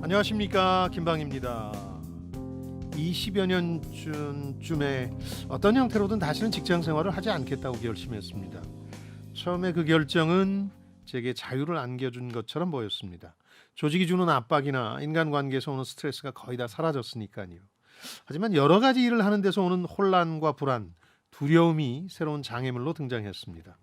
안녕하십니까, 김방입니다. 20여 년쯤에 어떤 형태로든 다시는 직장 생활을 하지 않겠다고 결심했습니다. 처음에 그 결정은 제게 자유를 안겨준 것처럼 보였습니다. 조직이 주는 압박이나 인간관계에서 오는 스트레스가 거의 다 사라졌으니까요. 하지만 여러 가지 일을 하는 데서 오는 혼란과 불안, 두려움이 새로운 장애물로 등장했습니다.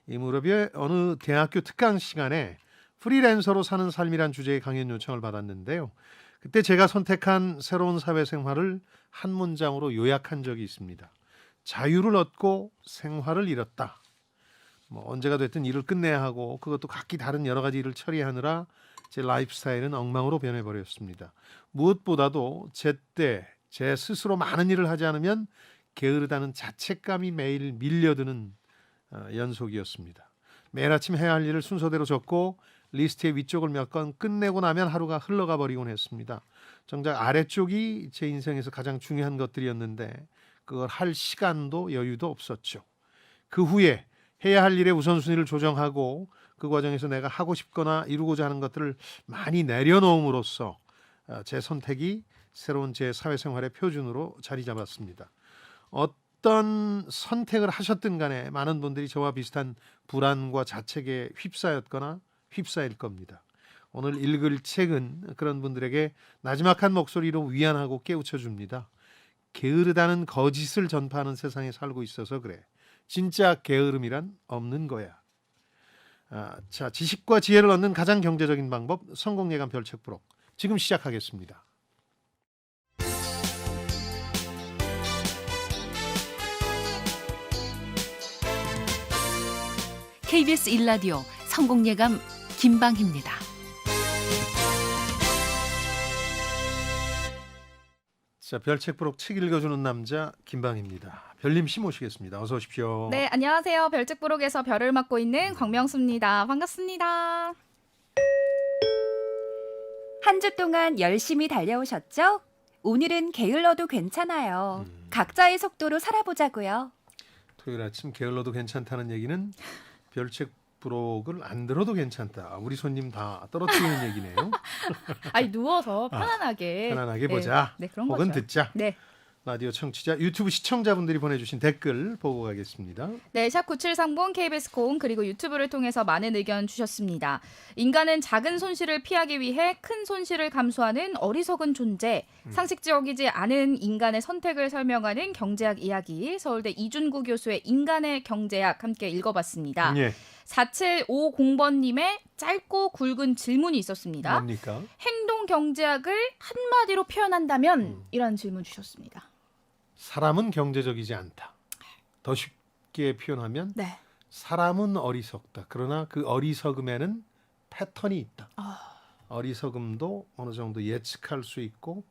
이 무렵에 어느 대학교 특강 시간에 프리랜서로 사는 삶이란 주제의 강연 요청을 받았는데요. 그때 제가 선택한 새로운 사회생활을 한 문장으로 요약한 적이 있습니다. 자유를 얻고 생활을 잃었다. 언제가 됐든 일을 끝내야 하고 그것도 각기 다른 여러 가지 일을 처리하느라 제 라이프 스타일은 엉망으로 변해버렸습니다. 무엇보다도 제때 제 스스로 많은 일을 하지 않으면 게으르다는 자책감이 매일 밀려드는 연속이었습니다. 매일 아침 해야 할 일을 순서대로 적고 리스트의 위쪽을 몇 건 끝내고 나면 하루가 흘러가 버리곤 했습니다. 정작 아래쪽이 제 인생에서 가장 중요한 것들이었는데 그걸 할 시간도 여유도 없었죠. 그 후에 해야 할 일의 우선순위를 조정하고 그 과정에서 내가 하고 싶거나 이루고자 하는 것들을 많이 내려놓음으로써 제 선택이 새로운 제 사회생활의 표준으로 자리 잡았습니다. 어떤 선택을 하셨든 간에 많은 분들이 저와 비슷한 불안과 자책에 휩싸였거나 휩싸일 겁니다. 오늘 읽을 책은 그런 분들에게 나지막한 목소리로 위안하고 깨우쳐 줍니다. 게으르다는 거짓을 전파하는 세상에 살고 있어서 그래. 진짜 게으름이란 없는 거야. 자, 지식과 지혜를 얻는 가장 경제적인 방법, 성공예감 별책 부록. 지금 시작하겠습니다. KBS 1라디오 성공예감 김방희입니다. 자, 별책 부록 책 읽어주는 남자 김방희입니다. 별님 씨 모시겠습니다. 어서 오십시오. 네, 안녕하세요. 별책부록에서 별을 맡고 있는 광명수입니다. 반갑습니다. 한 주 동안 열심히 달려오셨죠? 오늘은 게을러도 괜찮아요. 각자의 속도로 살아보자고요. 토요일 아침 게을러도 괜찮다는 얘기는 별책 부록을 안 들어도 괜찮다. 우리 손님 다 떨어뜨리는 얘기네요. 아니, 누워서 편안하게. 편안하게 보자. 네, 그런 혹은 거죠. 듣자. 네. 라디오 청취자, 유튜브 시청자분들이 보내주신 댓글 보고 가겠습니다. 네, 샵 9730 KBS 콩 그리고 유튜브를 통해서 많은 의견 주셨습니다. 인간은 작은 손실을 피하기 위해 큰 손실을 감수하는 어리석은 존재. 상식적이지 않은 인간의 선택을 설명하는 경제학 이야기. 서울대 이준구 교수의 인간의 경제학 함께 읽어봤습니다. 예. 4750번님의 짧고 굵은 질문이 있었습니다. 뭡니까? 행동 경제학을 한마디로 표현한다면 이런 질문 주셨습니다. 사람은 경제적이지 않다. 더 쉽게 표현하면 네. 사람은 어리석다. 그러나 그 어리석음에는 패턴이 있다. 어리석음도 어느 정도 예측할 수 있고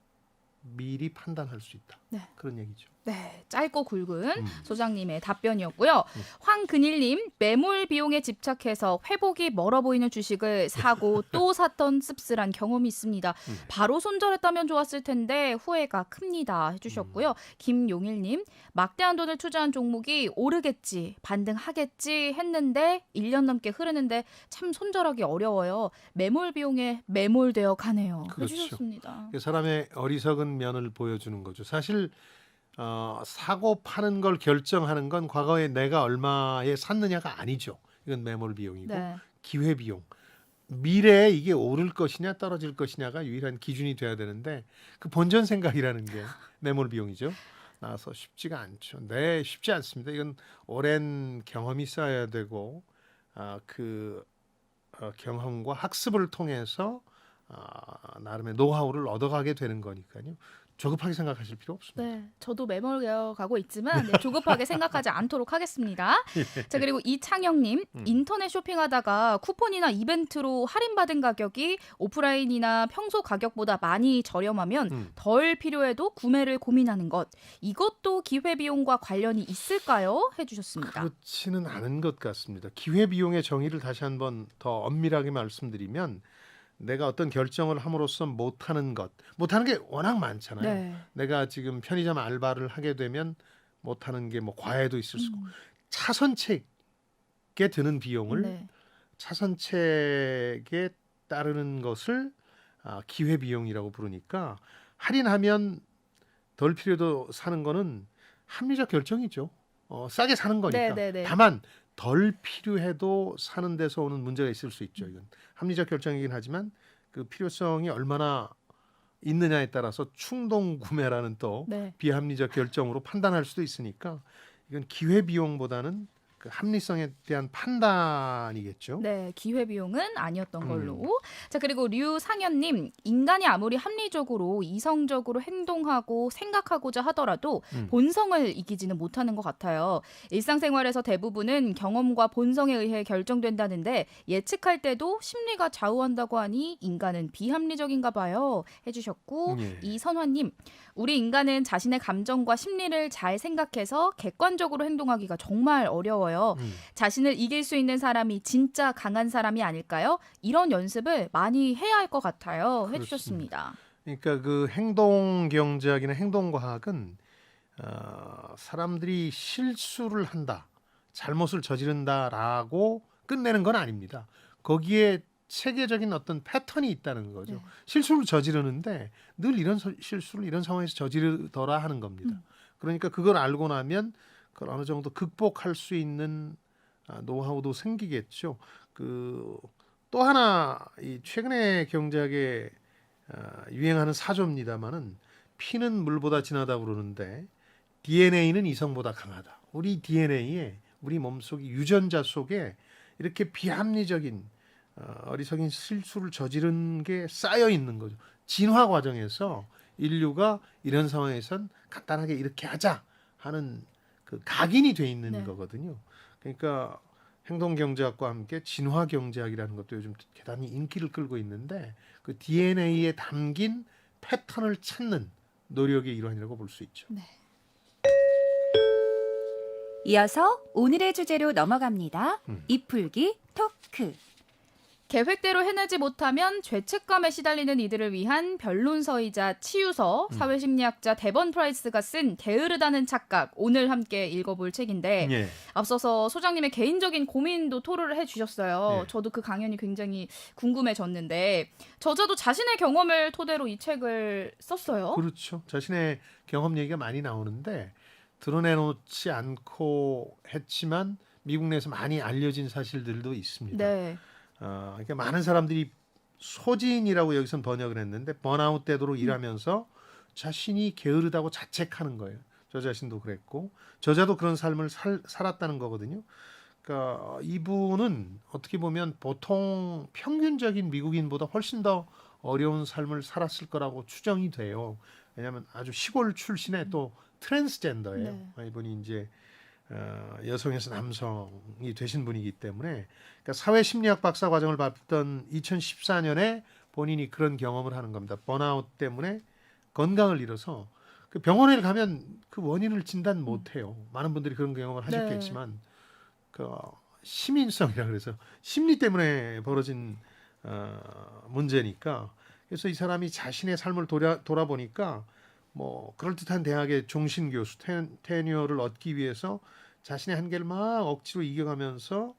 미리 판단할 수 있다. 네. 그런 얘기죠. 네, 짧고 굵은 소장님의 답변이었고요. 황근일님, 매몰 비용에 집착해서 회복이 멀어 보이는 주식을 사고 또 샀던 씁쓸한 경험이 있습니다. 바로 손절했다면 좋았을 텐데 후회가 큽니다. 해주셨고요. 김용일님, 막대한 돈을 투자한 종목이 오르겠지, 반등하겠지 했는데 1년 넘게 흐르는데 참 손절하기 어려워요. 매몰 비용에 매몰되어 가네요. 그렇죠. 해주셨습니다. 사람의 어리석은 면을 보여주는 거죠. 사실 사고 파는 걸 결정하는 건 과거에 내가 얼마에 샀느냐가 아니죠. 이건 매몰 비용이고 네. 기회 비용. 미래에 이게 오를 것이냐 떨어질 것이냐가 유일한 기준이 돼야 되는데 그 본전 생각이라는 게 매몰 비용이죠. 나서 쉽지가 않죠. 네, 쉽지 않습니다. 이건 오랜 경험이 쌓여야 되고 경험과 학습을 통해서 나름의 노하우를 얻어가게 되는 거니까요. 조급하게 생각하실 필요 없습니다. 네, 저도 매몰되어 가고 있지만 조급하게 생각하지 않도록 하겠습니다. 자, 그리고 이창영님, 인터넷 쇼핑하다가 쿠폰이나 이벤트로 할인받은 가격이 오프라인이나 평소 가격보다 많이 저렴하면 덜 필요해도 구매를 고민하는 것. 이것도 기회비용과 관련이 있을까요? 해주셨습니다. 그렇지는 않은 것 같습니다. 기회비용의 정의를 다시 한번 더 엄밀하게 말씀드리면 내가 어떤 결정을 함으로써 못하는 게 워낙 많잖아요. 네. 내가 지금 편의점 알바를 하게 되면 못하는 게 과외도 있을 수 있고 차선책에 드는 비용을 네. 차선책에 따르는 것을 기회 비용이라고 부르니까 할인하면 덜 필요도 사는 거는 합리적 결정이죠. 싸게 사는 거니까. 네. 다만 덜 필요해도 사는 데서 오는 문제가 있을 수 있죠. 이건 합리적 결정이긴 하지만 그 필요성이 얼마나 있느냐에 따라서 충동 구매라는 또 네. 비합리적 결정으로 판단할 수도 있으니까 이건 기회 비용보다는 그 합리성에 대한 판단이겠죠. 네, 기회비용은 아니었던 걸로. 자, 그리고 류상현님, 인간이 아무리 합리적으로 이성적으로 행동하고 생각하고자 하더라도 본성을 이기지는 못하는 것 같아요. 일상생활에서 대부분은 경험과 본성에 의해 결정된다는데 예측할 때도 심리가 좌우한다고 하니 인간은 비합리적인가 봐요. 해주셨고, 예. 이선화님, 우리 인간은 자신의 감정과 심리를 잘 생각해서 객관적으로 행동하기가 정말 어려워요. 자신을 이길 수 있는 사람이 진짜 강한 사람이 아닐까요? 이런 연습을 많이 해야 할 것 같아요. 해주셨습니다. 그러니까 그 행동 경제학이나 행동 과학은 사람들이 실수를 한다, 잘못을 저지른다라고 끝내는 건 아닙니다. 거기에 체계적인 어떤 패턴이 있다는 거죠. 네. 실수를 저지르는데 늘 이런 실수를 이런 상황에서 저지르더라 하는 겁니다. 그러니까 그걸 알고 나면 그걸 어느 정도 극복할 수 있는 노하우도 생기겠죠. 그 또 하나 이 최근에 경제학에 유행하는 사조입니다만은 피는 물보다 진하다 그러는데 DNA는 이성보다 강하다. 우리 DNA에 우리 몸속의 유전자 속에 이렇게 비합리적인 어리석인 실수를 저지른 게 쌓여 있는 거죠. 진화 과정에서 인류가 이런 상황에선 간단하게 이렇게 하자 하는 그 각인이 돼 있는 네. 거거든요. 그러니까 행동 경제학과 함께 진화 경제학이라는 것도 요즘 대단히 인기를 끌고 있는데 그 DNA에 담긴 패턴을 찾는 노력의 일환이라고 볼 수 있죠. 네. 이어서 오늘의 주제로 넘어갑니다. 이풀기 토크. 계획대로 해내지 못하면 죄책감에 시달리는 이들을 위한 변론서이자 치유서, 사회심리학자 데번 프라이스가 쓴 게으르다는 착각, 오늘 함께 읽어볼 책인데 예. 앞서서 소장님의 개인적인 고민도 토로를 해주셨어요. 네. 저도 그 강연이 굉장히 궁금해졌는데 저자도 자신의 경험을 토대로 이 책을 썼어요. 그렇죠. 자신의 경험 얘기가 많이 나오는데 드러내놓지 않고 했지만 미국 내에서 많이 알려진 사실들도 있습니다. 네. 그러니까 많은 사람들이 소진이라고 여기선 번역을 했는데 번아웃 되도록 일하면서 자신이 게으르다고 자책하는 거예요. 저 자신도 그랬고 저자도 그런 삶을 살았다는 거거든요. 그러니까 이분은 어떻게 보면 보통 평균적인 미국인보다 훨씬 더 어려운 삶을 살았을 거라고 추정이 돼요. 왜냐하면 아주 시골 출신의 또 트랜스젠더예요. 이분이 이제 여성에서 남성이 되신 분이기 때문에 그러니까 사회심리학 박사 과정을 받던 2014년에 본인이 그런 경험을 하는 겁니다. 번아웃 때문에 건강을 잃어서 그 병원에 가면 그 원인을 진단 못해요. 많은 분들이 그런 경험을 하셨겠지만 그 시민성이라 그래서 심리 때문에 벌어진 문제니까 그래서 이 사람이 자신의 삶을 돌아보니까 뭐 그럴듯한 대학의 종신 교수 테뉴어를 얻기 위해서 자신의 한계를 막 억지로 이겨가면서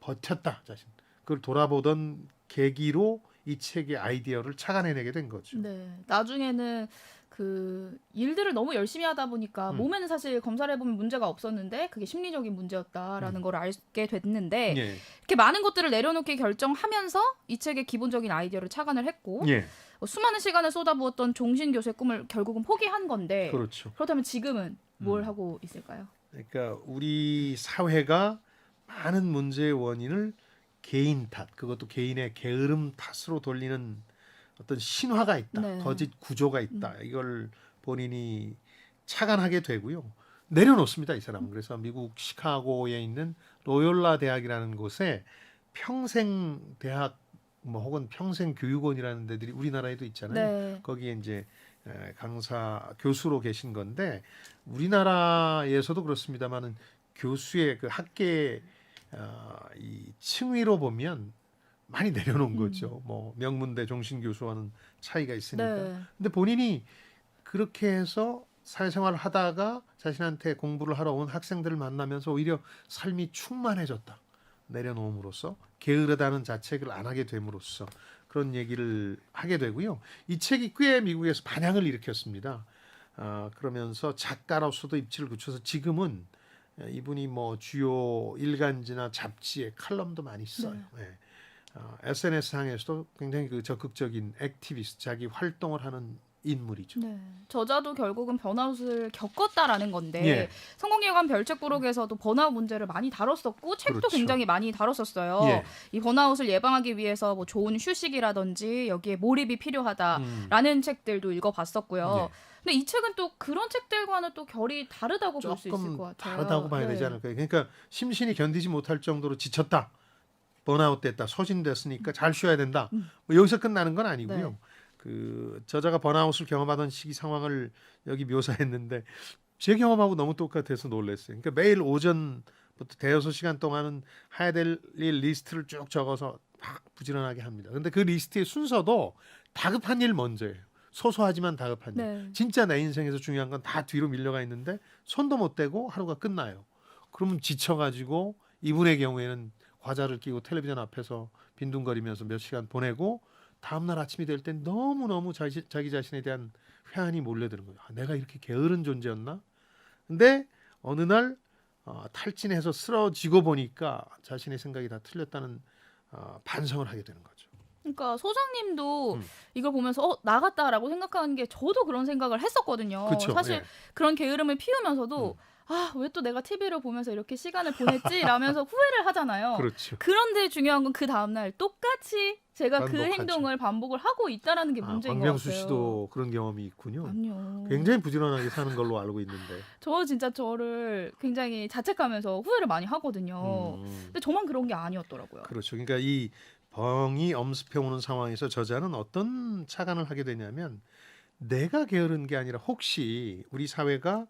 버텼다. 자신. 그걸 돌아보던 계기로 이 책의 아이디어를 착안해내게 된 거죠. 네. 나중에는 그 일들을 너무 열심히 하다 보니까 몸에는 사실 검사를 해보면 문제가 없었는데 그게 심리적인 문제였다라는 걸 알게 됐는데 예. 이렇게 많은 것들을 내려놓기 결정하면서 이 책의 기본적인 아이디어를 착안을 했고 예. 수많은 시간을 쏟아부었던 종신 교수의 꿈을 결국은 포기한 건데 그렇죠. 그렇다면 지금은 뭘 하고 있을까요? 그러니까 우리 사회가 많은 문제의 원인을 개인 탓, 그것도 개인의 게으름 탓으로 돌리는 어떤 신화가 있다, 네. 거짓 구조가 있다. 이걸 본인이 착안하게 되고요. 내려놓습니다, 이 사람은. 그래서 미국 시카고에 있는 로욜라 대학이라는 곳에 평생 대학 뭐 혹은 평생 교육원이라는 데들이 우리나라에도 있잖아요. 네. 거기에 이제 강사 교수로 계신 건데 우리나라에서도 그렇습니다만은 교수의 그 학계 이 층위로 보면 많이 내려놓은 거죠. 뭐 명문대 종신 교수와는 차이가 있으니까. 네. 근데 본인이 그렇게 해서 사회생활을 하다가 자신한테 공부를 하러 온 학생들을 만나면서 오히려 삶이 충만해졌다. 내려놓음으로써 게으르다는 자책을 안 하게 됨으로써 그런 얘기를 하게 되고요. 이 책이 꽤 미국에서 반향을 일으켰습니다. 그러면서 작가로서도 입지를 굳혀서 지금은 이분이 뭐 주요 일간지나 잡지에 칼럼도 많이 써요. 네. SNS상에서도 굉장히 그 적극적인 액티비스트, 자기 활동을 하는 인물이죠. 네. 저자도 결국은 번아웃을 겪었다라는 건데 예. 성공예감 별책 부록에서도 번아웃 문제를 많이 다뤘었고 책도 그렇죠. 굉장히 많이 다뤘었어요. 예. 이 번아웃을 예방하기 위해서 뭐 좋은 휴식이라든지 여기에 몰입이 필요하다라는 책들도 읽어봤었고요. 예. 근데 이 책은 또 그런 책들과는 또 결이 다르다고 볼 수 있을 것 조금 같아요. 다르다고 봐야 되지 않을까요? 그러니까 심신이 견디지 못할 정도로 지쳤다, 번아웃 됐다, 소진됐으니까 잘 쉬어야 된다. 뭐 여기서 끝나는 건 아니고요. 네. 그 저자가 번아웃을 경험하던 시기 상황을 여기 묘사했는데 제 경험하고 너무 똑같아서 놀랐어요. 그러니까 매일 오전부터 대여섯 시간 동안은 해야 될 일 리스트를 쭉 적어서 막 부지런하게 합니다. 근데 그 리스트의 순서도 다급한 일 먼저예요. 소소하지만 다급한 일. 네. 진짜 내 인생에서 중요한 건 다 뒤로 밀려가 있는데 손도 못 대고 하루가 끝나요. 그러면 지쳐가지고 이분의 경우에는 과자를 끼고 텔레비전 앞에서 빈둥거리면서 몇 시간 보내고 다음날 아침이 될 땐 너무너무 자기 자신에 대한 회한이 몰려드는 거예요. 내가 이렇게 게으른 존재였나? 근데 어느 날 탈진해서 쓰러지고 보니까 자신의 생각이 다 틀렸다는 반성을 하게 되는 거죠. 그러니까 소장님도 이걸 보면서 나갔다라고 생각하는 게 저도 그런 생각을 했었거든요. 그쵸? 사실 예. 그런 게으름을 피우면서도 왜 또 내가 TV를 보면서 이렇게 시간을 보냈지? 라면서 후회를 하잖아요. 그렇죠. 그런데 중요한 건 그 다음날 똑같이 제가 그 반복하죠. 행동을 반복을 하고 있다는 게 문제인 것 같아요. 박명수 씨도 그런 경험이 있군요. 아니요. 굉장히 부지런하게 사는 걸로 알고 있는데. 저 진짜 저를 굉장히 자책하면서 후회를 많이 하거든요. 근데 저만 그런 게 아니었더라고요. 그렇죠. 그러니까 이 병이 엄습해 오는 상황에서 저자는 어떤 착안을 하게 되냐면 내가 게으른 게 아니라 혹시 우리 사회가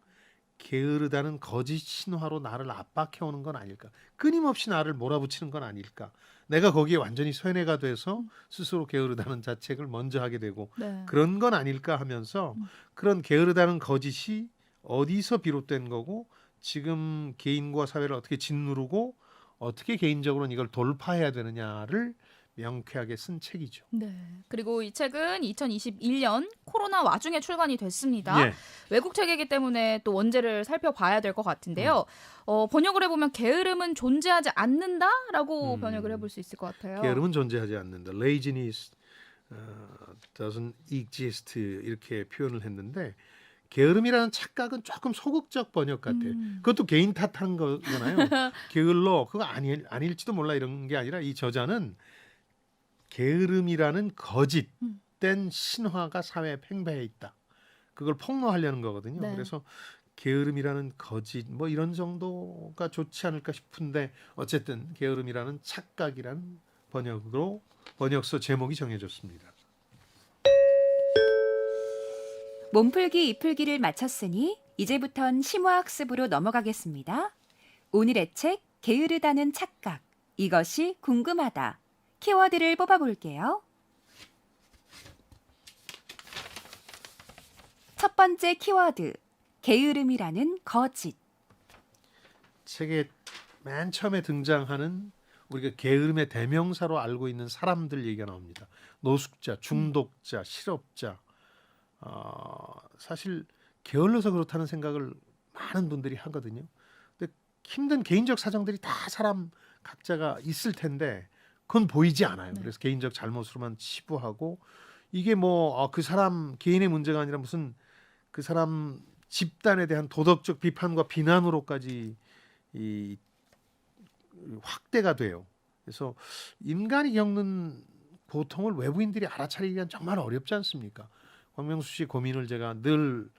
게으르다는 거짓 신화로 나를 압박해 오는 건 아닐까? 끊임없이 나를 몰아붙이는 건 아닐까? 내가 거기에 완전히 쇠뇌가 돼서 스스로 게으르다는 자책을 먼저 하게 되고 네. 그런 건 아닐까 하면서 그런 게으르다는 거짓이 어디서 비롯된 거고 지금 개인과 사회를 어떻게 짓누르고 어떻게 개인적으로는 이걸 돌파해야 되느냐를 명쾌하게 쓴 책이죠. 네. 그리고 이 책은 2021년 코로나 와중에 출간이 됐습니다. 예. 외국 책이기 때문에 또 원제를 살펴봐야 될 것 같은데요. 번역을 해보면 게으름은 존재하지 않는다라고 번역을 해볼 수 있을 것 같아요. 게으름은 존재하지 않는다. Laziness doesn't exist 이렇게 표현을 했는데 게으름이라는 착각은 조금 소극적 번역 같아요. 그것도 개인 탓하는 거잖아요. 게을러 그거 아닐지도 몰라 이런 게 아니라 이 저자는 게으름이라는 거짓된 신화가 사회에 팽배해 있다. 그걸 폭로하려는 거거든요. 네. 그래서 게으름이라는 거짓 뭐 이런 정도가 좋지 않을까 싶은데 어쨌든 게으름이라는 착각이라는 번역으로 번역서 제목이 정해졌습니다. 몸풀기 이풀기를 마쳤으니 이제부턴 심화학습으로 넘어가겠습니다. 오늘의 책 게으르다는 착각. 이것이 궁금하다. 키워드를 뽑아볼게요. 첫 번째 키워드. 게으름이라는 거짓. 책의 맨 처음에 등장하는 우리가 게으름의 대명사로 알고 있는 사람들 얘기가 나옵니다. 노숙자, 중독자, 실업자. 사실 게을러서 그렇다는 생각을 많은 분들이 하거든요. 근데 힘든 개인적 사정들이 다 사람 각자가 있을 텐데 그건 보이지 않아요. 그래서 개인적 잘못으로만 치부하고 이게 뭐 그 사람 개인의 문제가 아니라 무슨 그 사람 집단에 대한 도덕적 비판과 비난으로까지 이 확대가 돼요. 그래서 인간이 겪는 고통을 외부인들이 알아차리기가 정말 어렵지 않습니까? 박명수 씨 고민을 제가 늘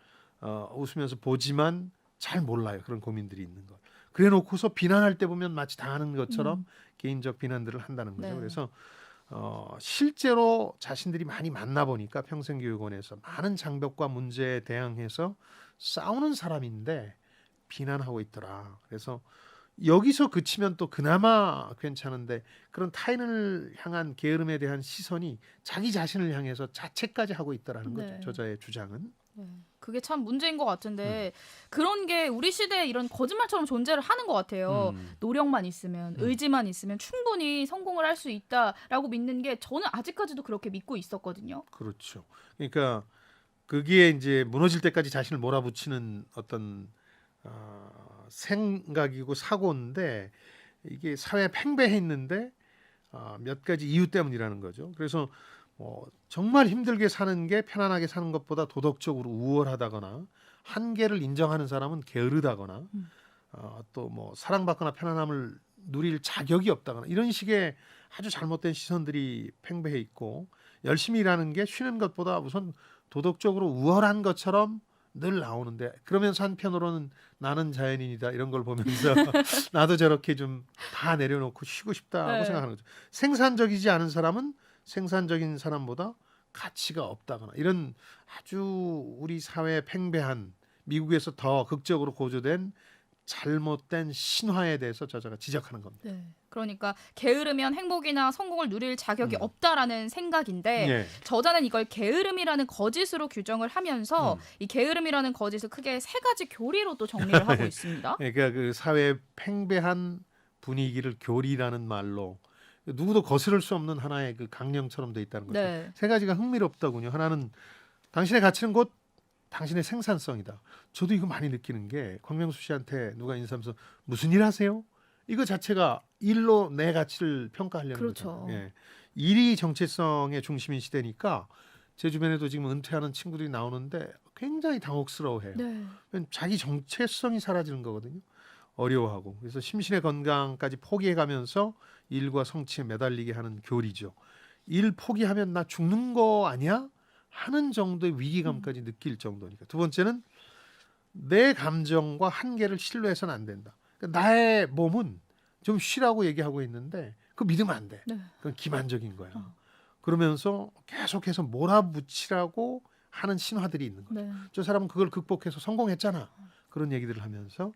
웃으면서 보지만 잘 몰라요. 그런 고민들이 있는 걸. 그래 놓고서 비난할 때 보면 마치 다 아는 것처럼 개인적 비난들을 한다는 거죠. 네. 그래서 실제로 자신들이 많이 만나보니까 평생교육원에서 많은 장벽과 문제에 대항해서 싸우는 사람인데 비난하고 있더라. 그래서 여기서 그치면 또 그나마 괜찮은데 그런 타인을 향한 게으름에 대한 시선이 자기 자신을 향해서 자책까지 하고 있다라는 거죠. 네. 저자의 주장은. 그게 참 문제인 것 같은데 그런 게 우리 시대에 이런 거짓말처럼 존재를 하는 것 같아요. 노력만 있으면 의지만 있으면 충분히 성공을 할 수 있다라고 믿는 게 저는 아직까지도 그렇게 믿고 있었거든요. 그렇죠. 그러니까 그게 이제 무너질 때까지 자신을 몰아붙이는 어떤 생각이고 사고인데 이게 사회에 팽배해 있는데 몇 가지 이유 때문이라는 거죠. 그래서 정말 힘들게 사는 게 편안하게 사는 것보다 도덕적으로 우월하다거나 한계를 인정하는 사람은 게으르다거나 또 뭐 사랑받거나 편안함을 누릴 자격이 없다거나 이런 식의 아주 잘못된 시선들이 팽배해 있고 열심히 일하는 게 쉬는 것보다 우선 도덕적으로 우월한 것처럼 늘 나오는데 그러면서 한편으로는 나는 자연인이다 이런 걸 보면서 나도 저렇게 좀 다 내려놓고 쉬고 싶다고 네. 생각하는 거죠. 생산적이지 않은 사람은 생산적인 사람보다 가치가 없다거나 이런 아주 우리 사회에 팽배한 미국에서 더 극적으로 고조된 잘못된 신화에 대해서 저자가 지적하는 겁니다. 네. 그러니까 게으르면 행복이나 성공을 누릴 자격이 없다라는 생각인데 예. 저자는 이걸 게으름이라는 거짓으로 규정을 하면서 이 게으름이라는 거짓을 크게 세 가지 교리로 또 정리를 하고 있습니다. 그러니까 그 사회의 팽배한 분위기를 교리라는 말로 누구도 거스를 수 없는 하나의 그 강령처럼 돼 있다는 거죠. 네. 세 가지가 흥미롭더군요. 하나는 당신의 가치는 곧 당신의 생산성이다. 저도 이거 많이 느끼는 게 광명수 씨한테 누가 인사하면서 무슨 일 하세요? 이거 자체가 일로 내 가치를 평가하려는 그렇죠. 거잖아요. 예. 일이 정체성의 중심인 시대니까 제 주변에도 지금 은퇴하는 친구들이 나오는데 굉장히 당혹스러워해요. 네. 자기 정체성이 사라지는 거거든요. 어려워하고 그래서 심신의 건강까지 포기해가면서 일과 성취에 매달리게 하는 교리죠. 일 포기하면 나 죽는 거 아니야? 하는 정도의 위기감까지 느낄 정도니까. 두 번째는 내 감정과 한계를 신뢰해서는 안 된다. 그러니까 나의 몸은 좀 쉬라고 얘기하고 있는데 그거 믿으면 안 돼. 네. 그건 기만적인 거야. 그러면서 계속해서 몰아붙이라고 하는 신화들이 있는 거죠. 네. 저 사람은 그걸 극복해서 성공했잖아. 그런 얘기들을 하면서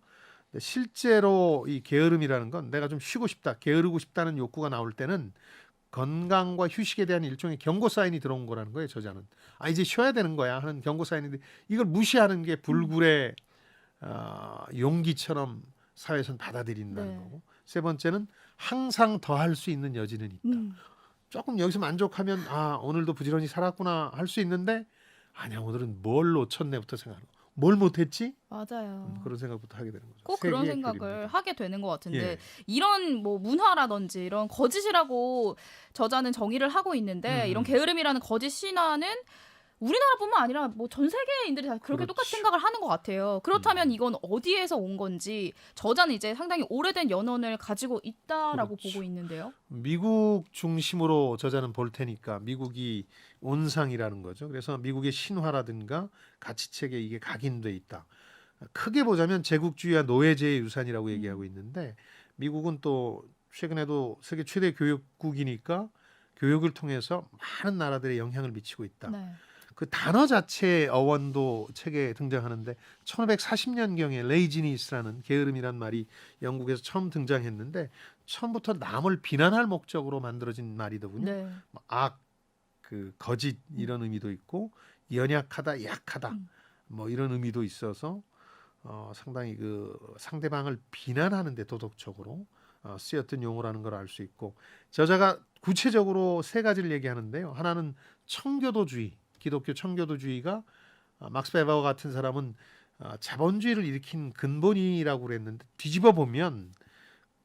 실제로 이 게으름이라는 건 내가 좀 쉬고 싶다, 게으르고 싶다는 욕구가 나올 때는 건강과 휴식에 대한 일종의 경고 사인이 들어온 거라는 거예요. 저자는 이제 쉬어야 되는 거야 하는 경고 사인인데 이걸 무시하는 게 불굴의 용기처럼 사회에서는 받아들인다는 네. 거고. 세 번째는 항상 더 할 수 있는 여지는 있다. 조금 여기서 만족하면 오늘도 부지런히 살았구나 할 수 있는데 아니야 오늘은 뭘 놓쳤네부터 생각하고 뭘 못했지? 맞아요. 그런 생각부터 하게 되는 거죠. 꼭 세 그런 개의 생각을 교리입니다. 하게 되는 것 같은데 예. 이런 뭐 문화라든지 이런 거짓이라고 저자는 정의를 하고 있는데 이런 게으름이라는 거짓 신화는 우리나라뿐만 아니라 뭐 전 세계인들이 다 그렇게 그렇죠. 똑같이 생각을 하는 것 같아요. 그렇다면 이건 어디에서 온 건지 저자는 이제 상당히 오래된 연원을 가지고 있다라고 그렇죠. 보고 있는데요. 미국 중심으로 저자는 볼 테니까 미국이 온상이라는 거죠. 그래서 미국의 신화라든가 가치책에 이게 각인돼 있다. 크게 보자면 제국주의와 노예제의 유산이라고 얘기하고 있는데 미국은 또 최근에도 세계 최대 교육국이니까 교육을 통해서 많은 나라들에 영향을 미치고 있다. 네. 그 단어 자체의 어원도 책에 등장하는데 1540년경에 레이지니스라는 게으름이란 말이 영국에서 처음 등장했는데 처음부터 남을 비난할 목적으로 만들어진 말이더군요. 네. 악, 거짓 이런 의미도 있고 연약하다, 약하다 뭐 이런 의미도 있어서 상당히 그 상대방을 비난하는데 도덕적으로 쓰였던 용어라는 걸 알 수 있고 저자가 구체적으로 세 가지를 얘기하는데요. 하나는 청교도주의, 기독교 청교도주의가 막스 베버와 같은 사람은 자본주의를 일으킨 근본이라고 그랬는데 뒤집어 보면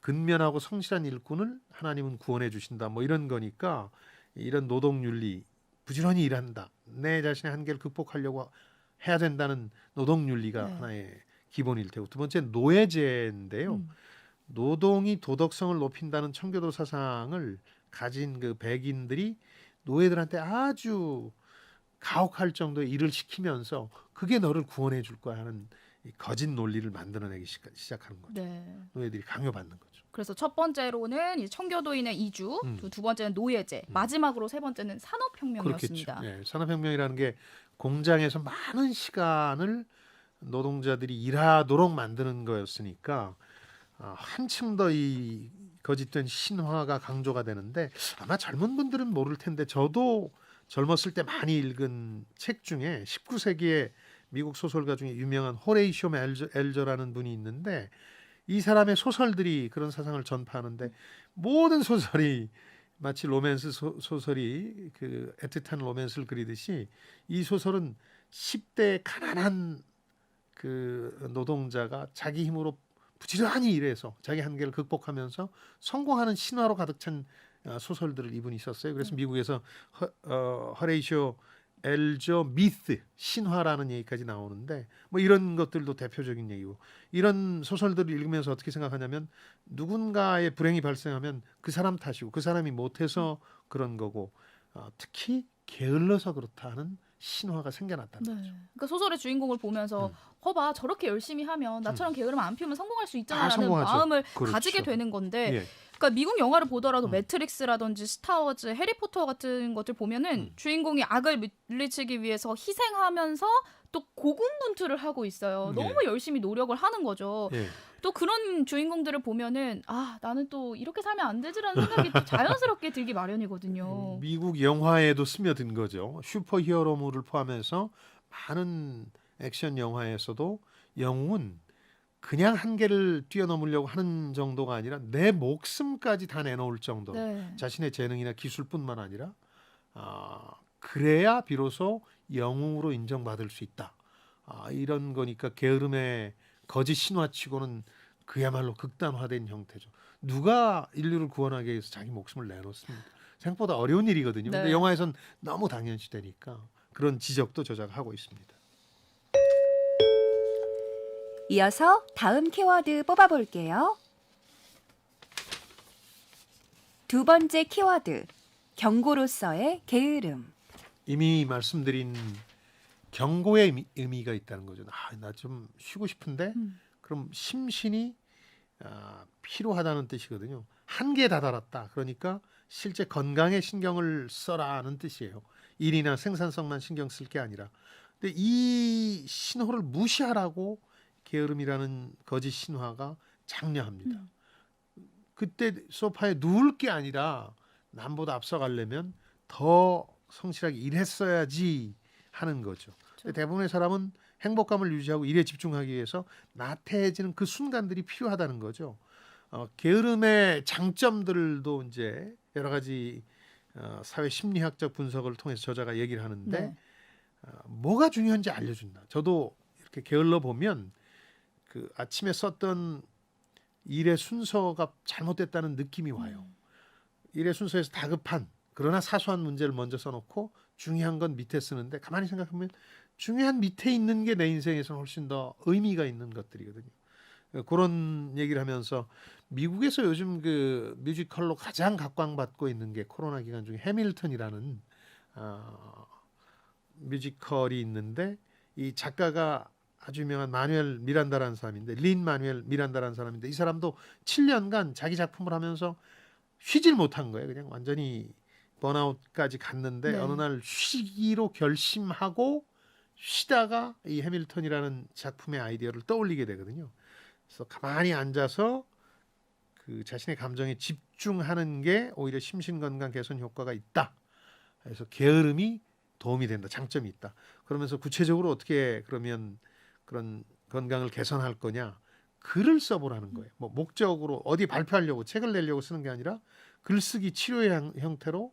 근면하고 성실한 일꾼을 하나님은 구원해 주신다. 뭐 이런 거니까 이런 노동윤리, 부지런히 일한다. 내 자신의 한계를 극복하려고 해야 된다는 노동윤리가 네. 하나의 기본일 테고 두 번째 노예제인데요. 노동이 도덕성을 높인다는 청교도 사상을 가진 그 백인들이 노예들한테 아주 가혹할 정도의 일을 시키면서 그게 너를 구원해 줄 거야 하는 이 거짓 논리를 만들어내기 시작하는 거죠. 네. 노예들이 강요받는 거죠. 그래서 첫 번째로는 이 청교도인의 이주, 두 번째는 노예제, 마지막으로 세 번째는 산업혁명이었습니다. 그렇겠죠. 예, 산업혁명이라는 게 공장에서 많은 시간을 노동자들이 일하도록 만드는 거였으니까 한층 더 이 거짓된 신화가 강조가 되는데 아마 젊은 분들은 모를 텐데 저도 젊었을 때 많이 읽은 책 중에 19세기의 미국 소설가 중에 유명한 호레이쇼 엘저라는 분이 있는데 이 사람의 소설들이 그런 사상을 전파하는데 모든 소설이 마치 로맨스 소설이 그 애틋한 로맨스를 그리듯이 이 소설은 10대 가난한 그 노동자가 자기 힘으로 부지런히 일해서 자기 한계를 극복하면서 성공하는 신화로 가득 찬 소설들을 이분이 썼어요. 그래서 미국에서 허레이쇼 엘저 미스 신화라는 얘기까지 나오는데 뭐 이런 것들도 대표적인 얘기고 이런 소설들을 읽으면서 어떻게 생각하냐면 누군가의 불행이 발생하면 그 사람 탓이고 그 사람이 못해서 그런 거고 특히 게을러서 그렇다는 신화가 생겨났다는 거죠. 그러니까 소설의 주인공을 보면서 허봐 저렇게 열심히 하면 나처럼 게으르면 안 피우면 성공할 수 있잖아라는 성공하죠. 마음을 그렇죠. 가지게 되는 건데 예. 그러니까 미국 영화를 보더라도 매트릭스라든지 스타워즈, 해리포터 같은 것들 보면은 주인공이 악을 물리치기 위해서 희생하면서 또 고군분투를 하고 있어요. 너무 열심히 노력을 하는 거죠. 예. 또 그런 주인공들을 보면은 아 나는 또 이렇게 살면 안 되지라는 생각이 또 자연스럽게 들기 마련이거든요. 미국 영화에도 스며든 거죠. 슈퍼히어로물을 포함해서 많은 액션 영화에서도 영웅은 그냥 한계를 뛰어넘으려고 하는 정도가 아니라 내 목숨까지 다 내놓을 정도. 네. 자신의 재능이나 기술뿐만 아니라 그래야 비로소 영웅으로 인정받을 수 있다. 이런 거니까 게으름의 거짓 신화치고는 그야말로 극단화된 형태죠. 누가 인류를 구원하기 위해서 자기 목숨을 내놓습니다. 생각보다 어려운 일이거든요. 근데 네. 영화에선 너무 당연시 되니까 그런 지적도 저자가 하고 있습니다. 이어서 다음 키워드 뽑아볼게요. 두 번째 키워드, 경고로서의 게으름. 이미 말씀드린 경고의 의미가 있다는 거죠. 나 좀 쉬고 싶은데 그럼 심신이 피로하다는 뜻이거든요. 한계에 다다랐다. 그러니까 실제 건강에 신경을 써라는 뜻이에요. 일이나 생산성만 신경 쓸 게 아니라. 근데 이 신호를 무시하라고 게으름이라는 거짓 신화가 장려합니다. 그때 소파에 누울 게 아니라 남보다 앞서가려면 더 성실하게 일했어야지 하는 거죠. 근데 대부분의 사람은 행복감을 유지하고 일에 집중하기 위해서 나태해지는 그 순간들이 필요하다는 거죠. 게으름의 장점들도 이제 여러 가지 사회 심리학적 분석을 통해서 저자가 얘기를 하는데 네. 뭐가 중요한지 알려준다. 저도 이렇게 게을러 보면 그 아침에 썼던 일의 순서가 잘못됐다는 느낌이 와요. 일의 순서에서 다급한 그러나 사소한 문제를 먼저 써놓고 중요한 건 밑에 쓰는데 가만히 생각하면 중요한 밑에 있는 게 내 인생에서는 훨씬 더 의미가 있는 것들이거든요. 그런 얘기를 하면서 미국에서 요즘 그 뮤지컬로 가장 각광받고 있는 게 코로나 기간 중에 해밀턴이라는 뮤지컬이 있는데 이 작가가 아주 유명한 마뉴엘 미란다라는 사람인데 린 마뉴엘 미란다라는 사람인데 이 사람도 7년간 자기 작품을 하면서 쉬질 못한 거예요. 그냥 완전히 번아웃까지 갔는데 네. 어느 날 쉬기로 결심하고 쉬다가 이 해밀턴이라는 작품의 아이디어를 떠올리게 되거든요. 그래서 가만히 앉아서 그 자신의 감정에 집중하는 게 오히려 심신건강 개선 효과가 있다. 그래서 게으름이 도움이 된다. 장점이 있다. 그러면서 구체적으로 어떻게 그러면 그런 건강을 개선할 거냐. 글을 써보라는 거예요. 뭐 목적으로 어디 발표하려고 책을 내려고 쓰는 게 아니라 글쓰기 치료의 형태로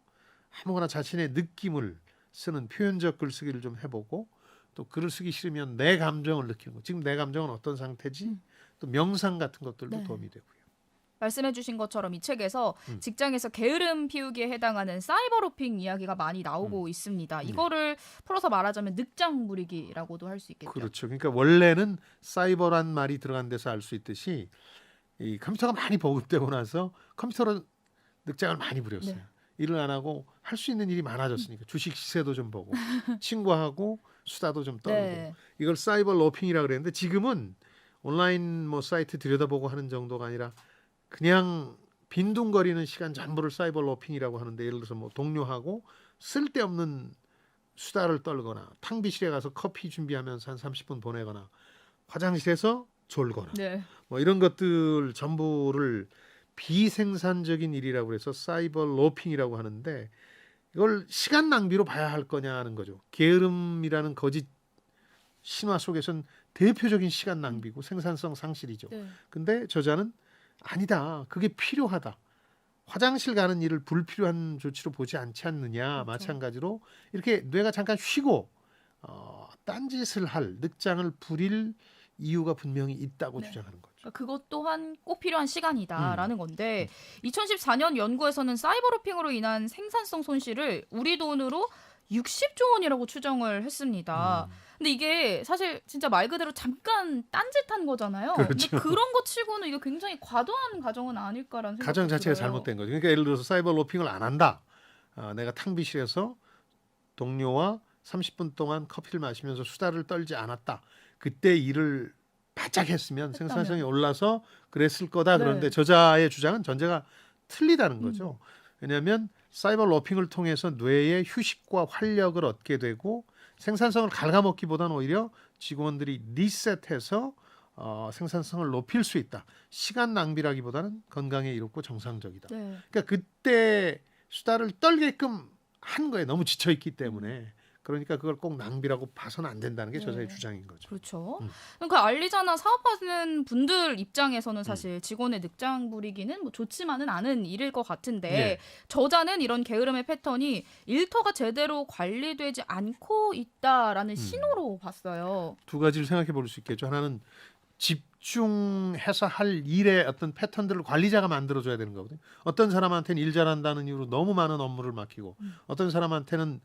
아무거나 자신의 느낌을 쓰는 표현적 글쓰기를 좀 해보고 또 글을 쓰기 싫으면 내 감정을 느끼는 거. 지금 내 감정은 어떤 상태지? 또 명상 같은 것들도 네. 도움이 되고요. 말씀해주신 것처럼 이 책에서 직장에서 게으름 피우기에 해당하는 사이버로핑 이야기가 많이 나오고 있습니다. 이거를 풀어서 말하자면 늑장 부리기라고도 할 수 있겠죠. 그렇죠. 그러니까 원래는 사이버란 말이 들어간 데서 알 수 있듯이 이 컴퓨터가 많이 보급되고 나서 컴퓨터로 늑장을 많이 부렸어요. 네. 일을 안 하고 할 수 있는 일이 많아졌으니까 주식 시세도 좀 보고 친구하고 수다도 좀 떨고 네. 이걸 사이버 로핑이라 그랬는데 지금은 온라인 뭐 사이트 들여다보고 하는 정도가 아니라 그냥 빈둥거리는 시간 전부를 사이버 로핑이라고 하는데 예를 들어서 뭐 동료하고 쓸데없는 수다를 떨거나 탕비실에 가서 커피 준비하면서 한 30분 보내거나 화장실에서 졸거나 네. 뭐 이런 것들 전부를 비생산적인 일이라고 해서 사이버 로핑이라고 하는데 이걸 시간 낭비로 봐야 할 거냐 하는 거죠. 게으름이라는 거짓 신화 속에선 대표적인 시간 낭비고 생산성 상실이죠. 네. 근데 저자는 아니다. 그게 필요하다. 화장실 가는 일을 불필요한 조치로 보지 않지 않느냐. 그렇죠. 마찬가지로 이렇게 뇌가 잠깐 쉬고 딴짓을 할 늑장을 부릴 이유가 분명히 있다고 네. 주장하는 거죠. 그러니까 그것 또한 꼭 필요한 시간이다라는 건데 음. 2014년 연구에서는 사이버로핑으로 인한 생산성 손실을 우리 돈으로 60조 원이라고 추정을 했습니다. 근데 이게 사실 진짜 말 그대로 잠깐 딴짓한 거잖아요. 그렇죠. 근데 그런 거 치고는 이게 굉장히 과도한 가정은 아닐까라는 생각이 가정 자체가 들어요. 잘못된 거죠. 그러니까 예를 들어서 사이버 로핑을 안 한다. 내가 탕비실에서 동료와 30분 동안 커피를 마시면서 수다를 떨지 않았다. 그때 일을 바짝 했으면 생산성이 올라서 그랬을 거다. 네. 그런데 저자의 주장은 전제가 틀리다는 거죠. 왜냐하면 사이버 로핑을 통해서 뇌의 휴식과 활력을 얻게 되고 생산성을 갉아먹기보다는 오히려 직원들이 리셋해서 생산성을 높일 수 있다. 시간 낭비라기보다는 건강에 이롭고 정상적이다. 네. 그러니까 그때 수다를 떨게끔 한 거예요. 너무 지쳐있기 때문에. 그러니까 그걸 꼭 낭비라고 봐서는 안 된다는 게 저자의 네. 주장인 거죠. 그렇죠. 음. 그러니까 알리자나 사업하는 분들 입장에서는 사실 직원의 늑장 부리기는 뭐 좋지만은 않은 일일 것 같은데 네. 저자는 이런 게으름의 패턴이 일터가 제대로 관리되지 않고 있다라는 신호로 봤어요. 두 가지를 생각해 볼 수 있겠죠. 하나는 집중해서 할 일의 어떤 패턴들을 관리자가 만들어줘야 되는 거거든요. 어떤 사람한테는 일 잘한다는 이유로 너무 많은 업무를 맡기고 어떤 사람한테는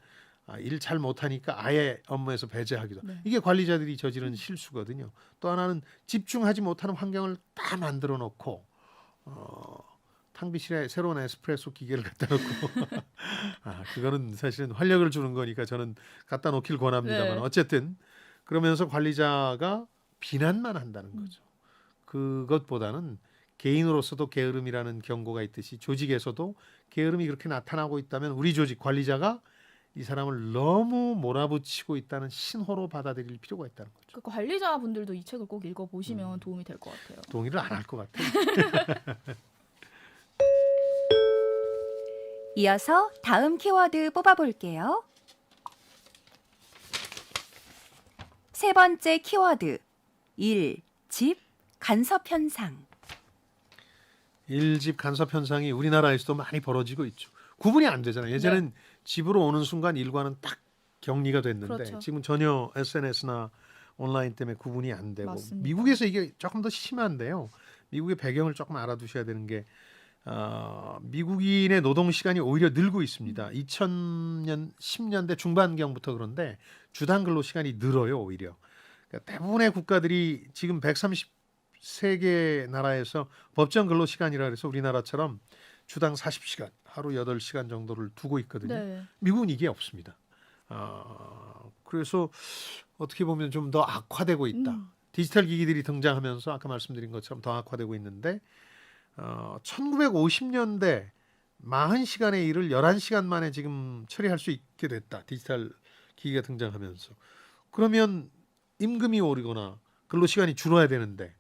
일 잘 못하니까 아예 업무에서 배제하기도. 네. 이게 관리자들이 저지른 실수거든요. 또 하나는 집중하지 못하는 환경을 다 만들어 놓고 탕비실에 새로운 에스프레소 기계를 갖다 놓고 그거는 사실은 활력을 주는 거니까 저는 갖다 놓길 권합니다만 네. 어쨌든 그러면서 관리자가 비난만 한다는 거죠. 그것보다는 개인으로서도 게으름이라는 경고가 있듯이 조직에서도 게으름이 그렇게 나타나고 있다면 우리 조직 관리자가 이 사람을 너무 몰아붙이고 있다는 신호로 받아들일 필요가 있다는 거죠. 그 관리자분들도 이 책을 꼭 읽어보시면 도움이 될 것 같아요. 동의를 안 할 것 같아요. 이어서 다음 키워드 뽑아볼게요. 세 번째 키워드, 일, 집, 간섭 현상. 일집 간섭 현상이 우리나라에서도 많이 벌어지고 있죠. 구분이 안 되잖아요. 예전엔 집으로 오는 순간 일과는 딱 격리가 됐는데 그렇죠. 지금 전혀 SNS나 온라인 때문에 구분이 안 되고 맞습니다. 미국에서 이게 조금 더 심한데요. 미국의 배경을 조금 알아두셔야 되는 게 미국인의 노동 시간이 오히려 늘고 있습니다. 2000년 10년대 중반경부터 그런데 주당 근로 시간이 늘어요. 오히려 그러니까 대부분의 국가들이 지금 133개 나라에서 법정 근로 시간이라 해서 우리나라처럼 주당 40시간, 하루 8시간 정도를 두고 있거든요. 네. 미국은 이게 없습니다. 그래서 어떻게 보면 좀 더 악화되고 있다. 디지털 기기들이 등장하면서 아까 말씀드린 것처럼 더 악화되고 있는데 1950년대 40시간의 일을 11시간 만에 지금 처리할 수 있게 됐다. 디지털 기기가 등장하면서. 그러면 임금이 오르거나 근로시간이 줄어야 되는데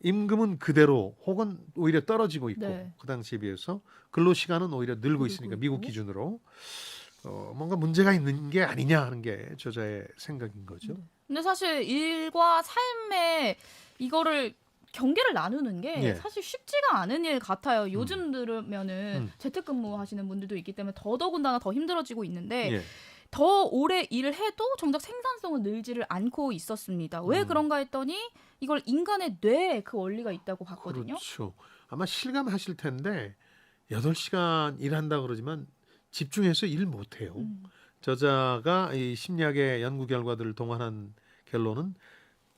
임금은 그대로 혹은 오히려 떨어지고 있고 네. 그 당시에 비해서 근로시간은 오히려 늘고 있으니까 미국 있고. 기준으로 뭔가 문제가 있는 게 아니냐 하는 게 저자의 생각인 거죠. 근데 사실 일과 삶에 이거를 경계를 나누는 게 예. 사실 쉽지가 않은 일 같아요. 요즘 들으면은 음. 재택근무 하시는 분들도 있기 때문에 더더군다나 더 힘들어지고 있는데 예. 더 오래 일을 해도 정작 생산성은 늘지를 않고 있었습니다. 왜 그런가 했더니 이걸 인간의 뇌에 그 원리가 있다고 봤거든요. 그렇죠. 아마 실감하실 텐데 8시간 일한다 그러지만 집중해서 일 못해요. 저자가 이 심리학의 연구 결과들을 동원한 결론은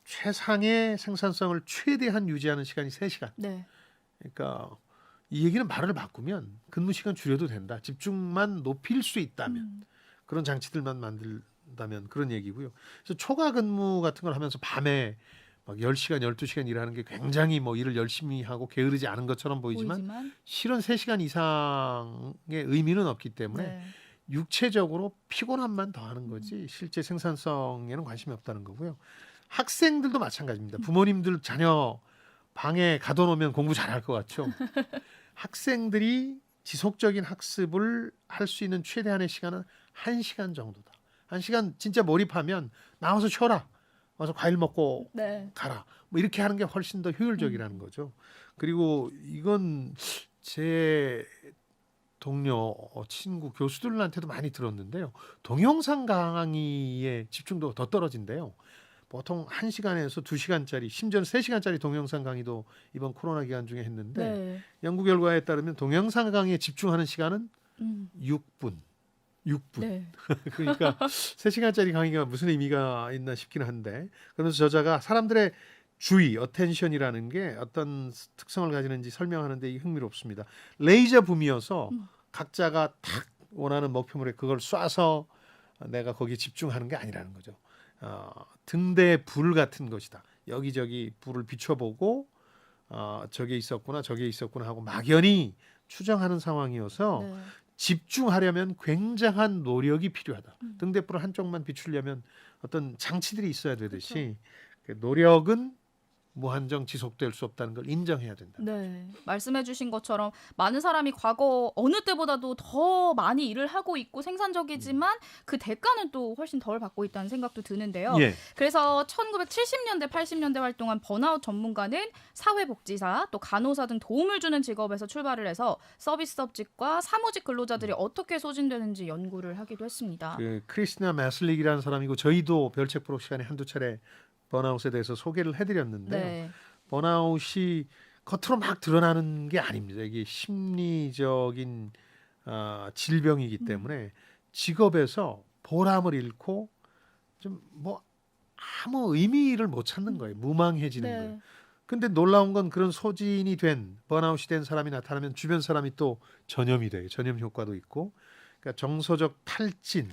최상의 생산성을 최대한 유지하는 시간이 3시간. 네. 그러니까 이 얘기는 말을 바꾸면 근무 시간 줄여도 된다. 집중만 높일 수 있다면 그런 장치들만 만들다면 그런 얘기고요. 그래서 초과 근무 같은 걸 하면서 밤에 막 10시간, 12시간 일하는 게 굉장히 뭐 일을 열심히 하고 게으르지 않은 것처럼 보이지만 실은 3시간 이상의 의미는 없기 때문에 네. 육체적으로 피곤함만 더하는 거지 실제 생산성에는 관심이 없다는 거고요. 학생들도 마찬가지입니다. 부모님들 자녀 방에 가둬놓으면 공부 잘할 것 같죠. 학생들이 지속적인 학습을 할 수 있는 최대한의 시간은 1시간 정도다. 1시간 진짜 몰입하면 나와서 쉬어라. 와서 과일 먹고 네. 가라. 뭐 이렇게 하는 게 훨씬 더 효율적이라는 거죠. 그리고 이건 제 동료, 친구, 교수들한테도 많이 들었는데요. 동영상 강의에 집중도가 더 떨어진대요. 보통 1시간에서 2시간짜리, 심지어는 3시간짜리 동영상 강의도 이번 코로나 기간 중에 했는데 네. 연구 결과에 따르면 동영상 강의에 집중하는 시간은 음. 6분. 6분. 네. 그러니까 3시간짜리 강의가 무슨 의미가 있나 싶기는 한데 그러면서 저자가 사람들의 주의, 어텐션이라는 게 어떤 특성을 가지는지 설명하는데 이게 흥미롭습니다. 레이저 붐이어서 각자가 탁 원하는 목표물에 그걸 쏴서 내가 거기에 집중하는 게 아니라는 거죠. 등대의 불 같은 것이다. 여기저기 불을 비춰보고 저게 있었구나 저게 있었구나 하고 막연히 추정하는 상황이어서 네. 집중하려면 굉장한 노력이 필요하다. 등대불을 한쪽만 비추려면 어떤 장치들이 있어야 되듯이 그 노력은 무한정 지속될 수 없다는 걸 인정해야 된다. 네, 말씀해주신 것처럼 많은 사람이 과거 어느 때보다도 더 많이 일을 하고 있고 생산적이지만 그 대가는 또 훨씬 덜 받고 있다는 생각도 드는데요. 예. 그래서 1970년대, 80년대 활동한 번아웃 전문가는 사회복지사, 또 간호사 등 도움을 주는 직업에서 출발을 해서 서비스업직과 사무직 근로자들이 어떻게 소진되는지 연구를 하기도 했습니다. 그 크리스티나 매슬릭이라는 사람이고 저희도 별책 프로 시간에 한두 차례 번아웃에 대해서 소개를 해드렸는데 네, 번아웃이 겉으로 막 드러나는 게 아닙니다. 이게 심리적인 질병이기 때문에 직업에서 보람을 잃고 좀 뭐 아무 의미를 못 찾는 거예요. 무망해지는 거예요. 네, 근데 놀라운 건 그런 소진이 된 번아웃이 된 사람이 나타나면 주변 사람이 또 전염이 돼요. 전염 효과도 있고 그러니까 정서적 탈진,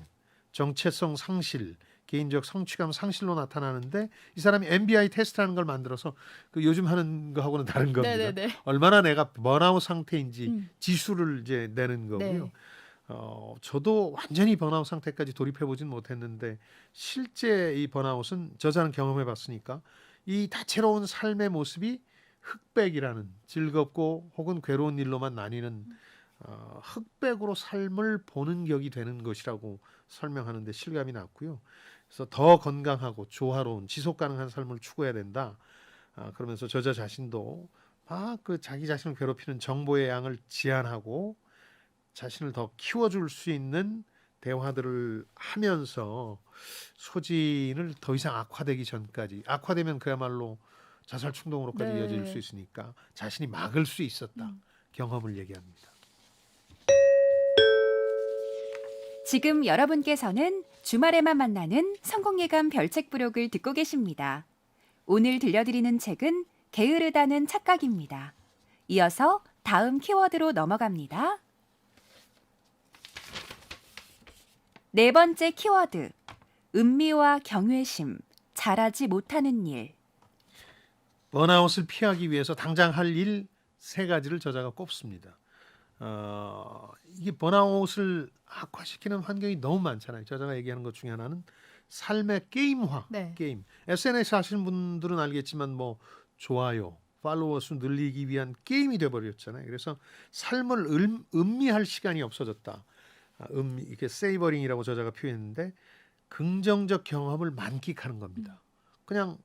정체성 상실, 개인적 성취감 상실로 나타나는데 이 사람이 MBI 테스트라는 걸 만들어서 그 요즘 하는 거하고는 다른 겁니다. 네, 네, 네. 얼마나 내가 번아웃 상태인지 음. 지수를 이제 내는 거고요. 네. 저도 완전히 번아웃 상태까지 돌입해 보진 못했는데 실제 이 번아웃은 저자는 경험해 봤으니까 이 다채로운 삶의 모습이 흑백이라는 즐겁고 혹은 괴로운 일로만 나뉘는 흑백으로 삶을 보는 격이 되는 것이라고 설명하는데 실감이 났고요. 그래서 더 건강하고 조화로운 지속 가능한 삶을 추구해야 된다. 그러면서 저자 자신도 그 자기 자신을 괴롭히는 정보의 양을 제한하고 자신을 더 키워줄 수 있는 대화들을 하면서 소진을 더 이상 악화되기 전까지 악화되면 그야말로 자살 충동으로까지 네. 이어질 수 있으니까 자신이 막을 수 있었다. 경험을 얘기합니다. 지금 여러분께서는 주말에만 만나는 성공예감 별책 부록을 듣고 계십니다. 오늘 들려드리는 책은 게으르다는 착각입니다. 이어서 다음 키워드로 넘어갑니다. 네 번째 키워드, 은미와 경외심, 잘하지 못하는 일. 번아웃을 피하기 위해서 당장 할 일 3가지를 저자가 꼽습니다. 이게 번아웃을 악화시키는 환경이 너무 많잖아요. 저자가 얘기하는 것 중에 하나는 삶의 게임화, 네. 게임. SNS 하시는 분들은 알겠지만 뭐 좋아요, 팔로워 수 늘리기 위한 게임이 돼버렸잖아요. 그래서 삶을 음미할 시간이 없어졌다. 이게 세이버링이라고 저자가 표현했는데 긍정적 경험을 만끽하는 겁니다. 그냥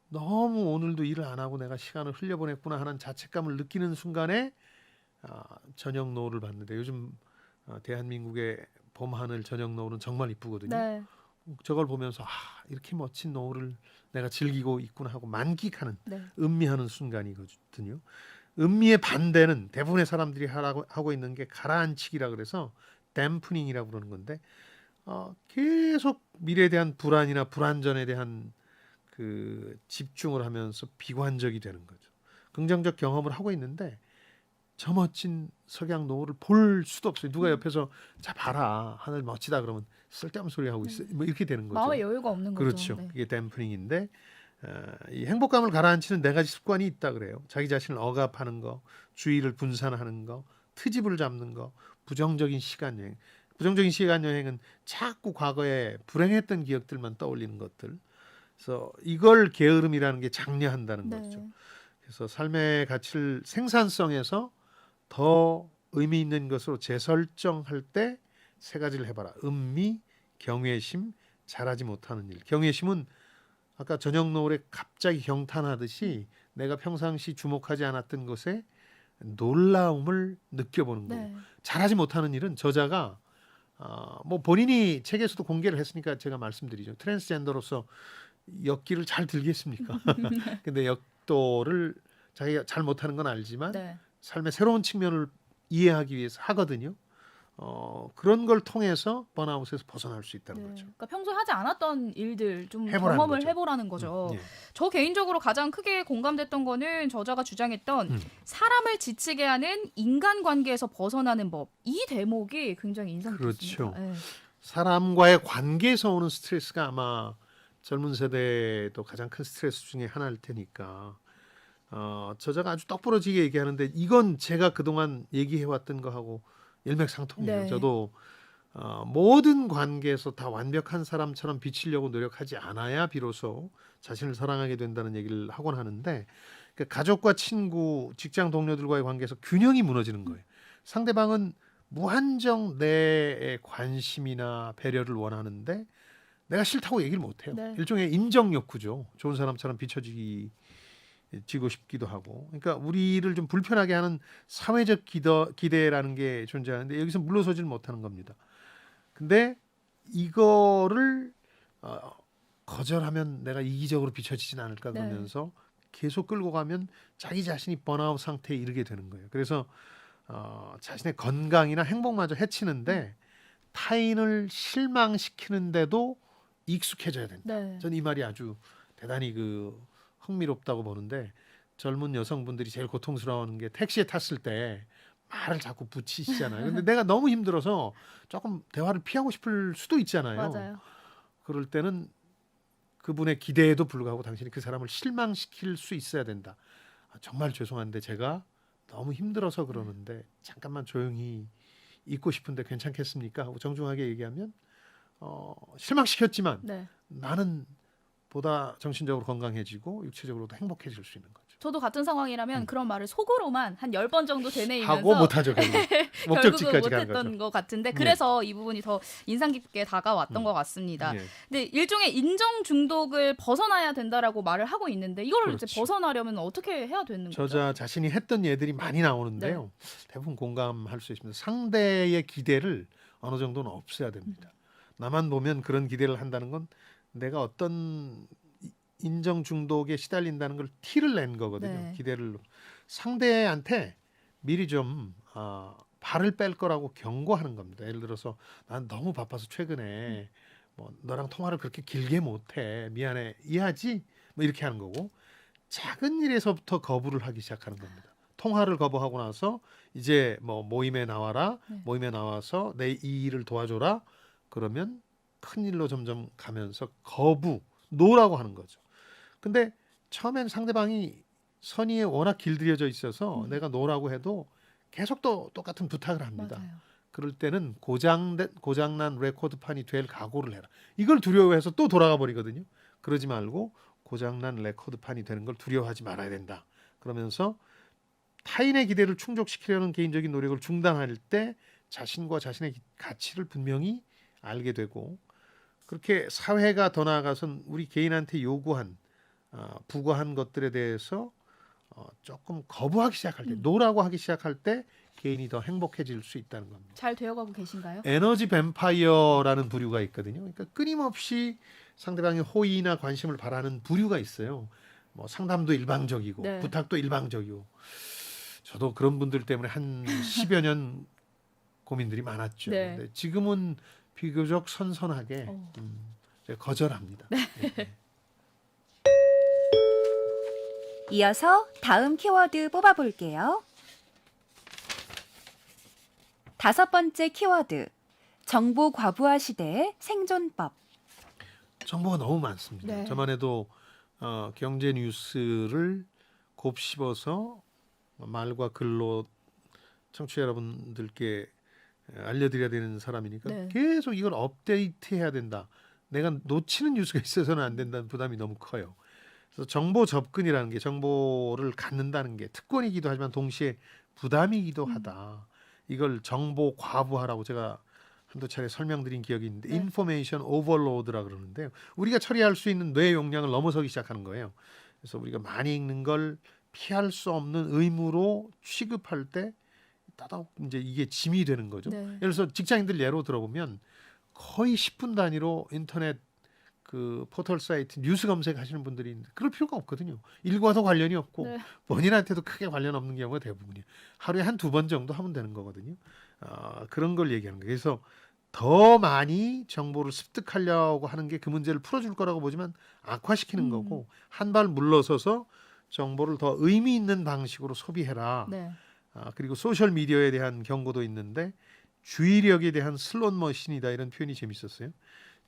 너무 오늘도 일을 안 하고 내가 시간을 흘려보냈구나 하는 자책감을 느끼는 순간에 저녁 노을을 봤는데 요즘 대한민국의 봄하늘 저녁 노을은 정말 이쁘거든요. 네. 저걸 보면서 이렇게 멋진 노을을 내가 즐기고 있구나 하고 만끽하는 네. 음미하는 순간이거든요. 음미의 반대는 대부분의 사람들이 하고 있는 게 가라앉히기라 그래서 댐프닝이라고 그러는 건데 계속 미래에 대한 불안이나 불안전에 대한 그 집중을 하면서 비관적이 되는 거죠. 긍정적 경험을 하고 있는데 저 멋진 석양 노을을 볼 수도 없어요. 누가 옆에서 자 봐라 하늘 멋지다 그러면 쓸데없는 소리 하고 있어. 뭐 이렇게 되는 거죠. 마음의 여유가 없는 거죠. 그렇죠. 네. 이게 댐프닝인데 이 행복감을 가라앉히는 4가지 습관이 있다 그래요. 자기 자신을 억압하는 거, 주의를 분산하는 거, 트집을 잡는 거, 부정적인 시간 여행. 부정적인 시간 여행은 자꾸 과거에 불행했던 기억들만 떠올리는 것들. 그래서 이걸 게으름이라는 게 장려한다는 네. 거죠. 그래서 삶의 가치를 생산성에서 더 의미 있는 것으로 재설정할 때 세 가지를 해봐라. 음미, 경외심, 잘하지 못하는 일. 경외심은 아까 저녁 노을에 갑자기 경탄하듯이 내가 평상시 주목하지 않았던 것에 놀라움을 느껴보는 거고, 네. 잘하지 못하는 일은 저자가 뭐 본인이 책에서도 공개를 했으니까 제가 말씀드리죠. 트랜스젠더로서 역기를 잘 들겠습니까? 근데 역도를 자기가 잘 못하는 건 알지만 네. 삶의 새로운 측면을 이해하기 위해서 하거든요. 그런 걸 통해서 번아웃에서 벗어날 수 있다는 네. 거죠. 그러니까 평소에 하지 않았던 일들 좀 해보라는 경험을 거죠. 해보라는 거죠. 예. 저 개인적으로 가장 크게 공감됐던 거는 저자가 주장했던 사람을 지치게 하는 인간관계에서 벗어나는 법. 이 대목이 굉장히 인상 깊습니다. 그렇죠. 네. 사람과의 관계에서 오는 스트레스가 아마 젊은 세대도 가장 큰 스트레스 중에 하나일 테니까 저자가 아주 똑부러지게 얘기하는데 이건 제가 그동안 얘기해왔던 거하고 일맥상통해요. 네. 저도 모든 관계에서 다 완벽한 사람처럼 비치려고 노력하지 않아야 비로소 자신을 사랑하게 된다는 얘기를 하곤 하는데, 그러니까 가족과 친구, 직장 동료들과의 관계에서 균형이 무너지는 거예요. 상대방은 무한정 내 관심이나 배려를 원하는데 내가 싫다고 얘기를 못해요. 네. 일종의 인정 욕구죠. 좋은 사람처럼 비춰지고 싶기도 하고. 그러니까 우리를 좀 불편하게 하는 사회적 기대라는 게 존재하는데 여기서 물러서질 못하는 겁니다. 근데 이거를 거절하면 내가 이기적으로 비춰지진 않을까 네. 그러면서 계속 끌고 가면 자기 자신이 번아웃 상태에 이르게 되는 거예요. 그래서 자신의 건강이나 행복마저 해치는데 타인을 실망시키는데도 익숙해져야 된다. 네. 저는 이 말이 아주 대단히 흥미롭다고 보는데, 젊은 여성분들이 제일 고통스러워하는 게 택시에 탔을 때 말을 자꾸 붙이시잖아요. 근데 내가 너무 힘들어서 조금 대화를 피하고 싶을 수도 있잖아요. 맞아요. 그럴 때는 그분의 기대에도 불구하고 당신이 그 사람을 실망시킬 수 있어야 된다. 정말 죄송한데 제가 너무 힘들어서 그러는데 잠깐만 조용히 있고 싶은데 괜찮겠습니까? 하고 정중하게 얘기하면 실망시켰지만 네. 나는 보다 정신적으로 건강해지고 육체적으로도 행복해질 수 있는 거죠. 저도 같은 상황이라면 그런 말을 속으로만 한 10번 정도 되뇌이면서 하고 못하죠. 결국. 결국은 목적지까지 가는 못했던 거죠. 것 같은데 그래서 이 부분이 더 인상 깊게 다가왔던 것 같습니다. 예. 근데 일종의 인정 중독을 벗어나야 된다라고 말을 하고 있는데 이걸 이제 그렇죠. 벗어나려면 어떻게 해야 되는 거죠? 저자 자신이 했던 예들이 많이 나오는데요. 대부분 공감할 수 있습니다. 상대의 기대를 어느 정도는 없애야 됩니다. 나만 보면 그런 기대를 한다는 건 내가 어떤 인정 중독에 시달린다는 걸 티를 낸 거거든요. 네. 기대를 상대한테 미리 좀 발을 뺄 거라고 경고하는 겁니다. 예를 들어서 난 너무 바빠서 최근에 뭐 너랑 통화를 그렇게 길게 못해. 미안해. 이해하지? 뭐 이렇게 하는 거고, 작은 일에서부터 거부를 하기 시작하는 겁니다. 통화를 거부하고 나서 이제 뭐 모임에 나와라. 네. 모임에 나와서 내 이 일을 도와줘라. 그러면 큰 일로 점점 가면서 노라고 하는 거죠. 근데 처음엔 상대방이 선의에 워낙 길들여져 있어서 내가 노라고 해도 계속 또 똑같은 부탁을 합니다. 맞아요. 그럴 때는 고장난 레코드판이 될 각오를 해라. 이걸 두려워해서 또 돌아가 버리거든요. 그러지 말고 고장난 레코드판이 되는 걸 두려워하지 말아야 된다. 그러면서 타인의 기대를 충족시키려는 개인적인 노력을 중단할 때 자신과 자신의 가치를 분명히 알게 되고, 그렇게 사회가 더 나아가선 우리 개인한테 요구한 부과한 것들에 대해서 조금 거부하기 시작할 때, 노라고 하기 시작할 때 개인이 더 행복해질 수 있다는 겁니다. 잘 되어가고 계신가요? 에너지 뱀파이어라는 부류가 있거든요. 그러니까 끊임없이 상대방의 호의나 관심을 바라는 부류가 있어요. 뭐 상담도 일방적이고 네. 부탁도 일방적이고. 저도 그런 분들 때문에 한 10여 년 고민들이 많았죠. 네. 근데 지금은 비교적 선선하게 제가 거절합니다. 네. 이어서 다음 키워드 뽑아볼게요. 5번째 키워드. 정보 과부하 시대의 생존법. 정보가 너무 많습니다. 네. 저만 해도 경제 뉴스를 곱씹어서 말과 글로 청취자 여러분들께 알려드려야 되는 사람이니까 네. 계속 이걸 업데이트해야 된다. 내가 놓치는 뉴스가 있어서는 안 된다는 부담이 너무 커요. 그래서 정보 접근이라는 게, 정보를 갖는다는 게 특권이기도 하지만 동시에 부담이기도 하다. 이걸 정보 과부하라고 제가 한두 차례 설명드린 기억이 있는데 네. 인포메이션 오버로드라 그러는데요. 우리가 처리할 수 있는 뇌 용량을 넘어서기 시작하는 거예요. 그래서 우리가 많이 읽는 걸 피할 수 없는 의무로 취급할 때 따다욱 이제 이게 짐이 되는 거죠. 네. 예를 들어서 직장인들 예로 들어보면 거의 10분 단위로 인터넷 그 포털 사이트 뉴스 검색하시는 분들이 있는데 그럴 필요가 없거든요. 일과도 관련이 없고 네. 본인한테도 크게 관련 없는 경우가 대부분이에요. 하루에 한 두 번 정도 하면 되는 거거든요. 그런 걸 얘기하는 거예요. 그래서 더 많이 정보를 습득하려고 하는 게 그 문제를 풀어줄 거라고 보지만 악화시키는 거고 한 발 물러서서 정보를 더 의미 있는 방식으로 소비해라. 네. 그리고 소셜 미디어에 대한 경고도 있는데 주의력에 대한 슬롯 머신이다 이런 표현이 재밌었어요.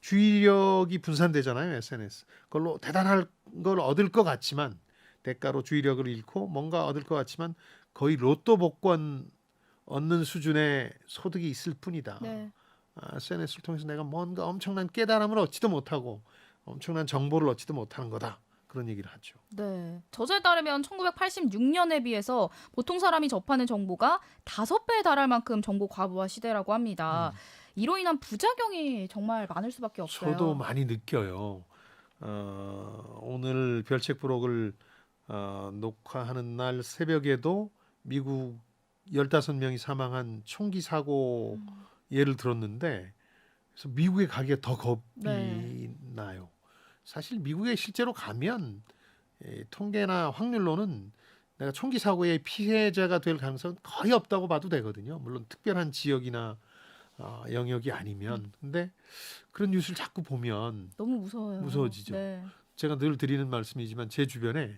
주의력이 분산되잖아요. SNS. 그걸로 대단한 걸 얻을 것 같지만 대가로 주의력을 잃고 뭔가 얻을 것 같지만 거의 로또 복권 얻는 수준의 소득이 있을 뿐이다. 네. SNS를 통해서 내가 뭔가 엄청난 깨달음을 얻지도 못하고 엄청난 정보를 얻지도 못하는 거다. 그런 얘기를 하죠. 네. 저자에 따르면 1986년에 비해서 보통 사람이 접하는 정보가 5배에 달할 만큼 정보 과부하 시대라고 합니다. 이로 인한 부작용이 정말 많을 수밖에 없어요. 저도 많이 느껴요. 오늘 별책 부록을 녹화하는 날 새벽에도 미국 15명이 사망한 총기 사고 예를 들었는데 그래서 미국에 가기가 더 겁이 네. 나요. 사실 미국에 실제로 가면 통계나 확률로는 내가 총기 사고의 피해자가 될 가능성은 거의 없다고 봐도 되거든요. 물론 특별한 지역이나 영역이 아니면. 근데 그런 뉴스를 자꾸 보면 너무 무서워요. 무서워지죠. 네. 제가 늘 드리는 말씀이지만 제 주변에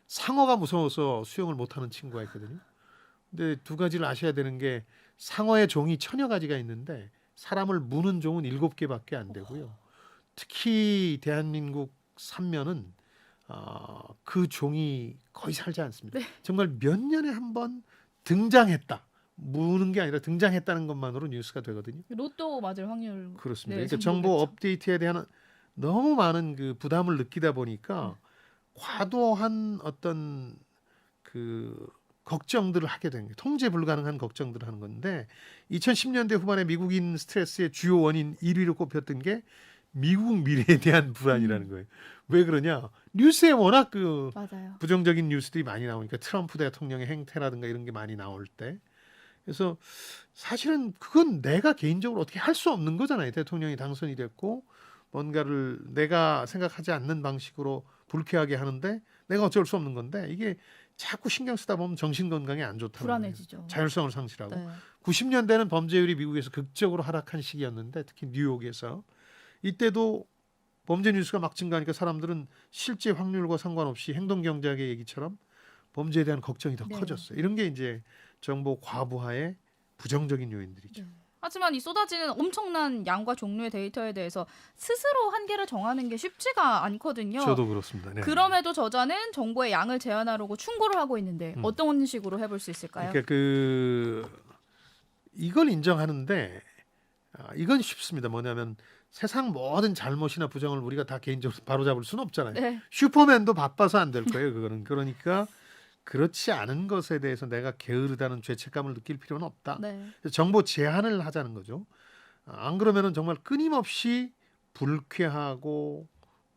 상어가 무서워서 수영을 못하는 친구가 있거든요. 근데 두 가지를 아셔야 되는 게 상어의 종이 1000여 가지가 있는데 사람을 무는 종은 7개밖에 안 되고요. 특히 대한민국 삼면은 그 종이 거의 살지 않습니다. 네. 정말 몇 년에 한 번 등장했다. 무는 게 아니라 등장했다는 것만으로 뉴스가 되거든요. 로또 맞을 확률. 그렇습니다. 네, 그러니까 정보 정도겠죠. 업데이트에 대한 너무 많은 그 부담을 느끼다 보니까 과도한 어떤 그 걱정들을 하게 된 거예요. 통제 불가능한 걱정들을 하는 건데 2010년대 후반에 미국인 스트레스의 주요 원인 1위로 꼽혔던 게 미국 미래에 대한 불안이라는 거예요. 왜 그러냐? 뉴스에 워낙 그 맞아요. 부정적인 뉴스들이 많이 나오니까 트럼프 대통령의 행태라든가 이런 게 많이 나올 때 그래서 사실은 그건 내가 개인적으로 어떻게 할 수 없는 거잖아요. 대통령이 당선이 됐고 뭔가를 내가 생각하지 않는 방식으로 불쾌하게 하는데 내가 어쩔 수 없는 건데 이게 자꾸 신경 쓰다 보면 정신 건강에 안 좋다는 불안해지죠. 거예요. 자율성을 상실하고 네. 90년대는 범죄율이 미국에서 극적으로 하락한 시기였는데 특히 뉴욕에서 이때도 범죄 뉴스가 막 증가하니까 사람들은 실제 확률과 상관없이 행동경제학의 얘기처럼 범죄에 대한 걱정이 더 네. 커졌어요. 이런 게 이제 정보 과부하의 부정적인 요인들이죠. 네. 하지만 이 쏟아지는 엄청난 양과 종류의 데이터에 대해서 스스로 한계를 정하는 게 쉽지가 않거든요. 저도 그렇습니다. 네. 그럼에도 저자는 정보의 양을 제한하려고 충고를 하고 있는데 어떤 식으로 해볼 수 있을까요? 그러니까 이걸 인정하는데 이건 쉽습니다. 뭐냐면 세상 모든 잘못이나 부정을 우리가 다 개인적으로 바로잡을 수는 없잖아요. 네. 슈퍼맨도 바빠서 안 될 거예요. 그거는. 그러니까 그렇지 않은 것에 대해서 내가 게으르다는 죄책감을 느낄 필요는 없다. 네. 정보 제한을 하자는 거죠. 안 그러면은 정말 끊임없이 불쾌하고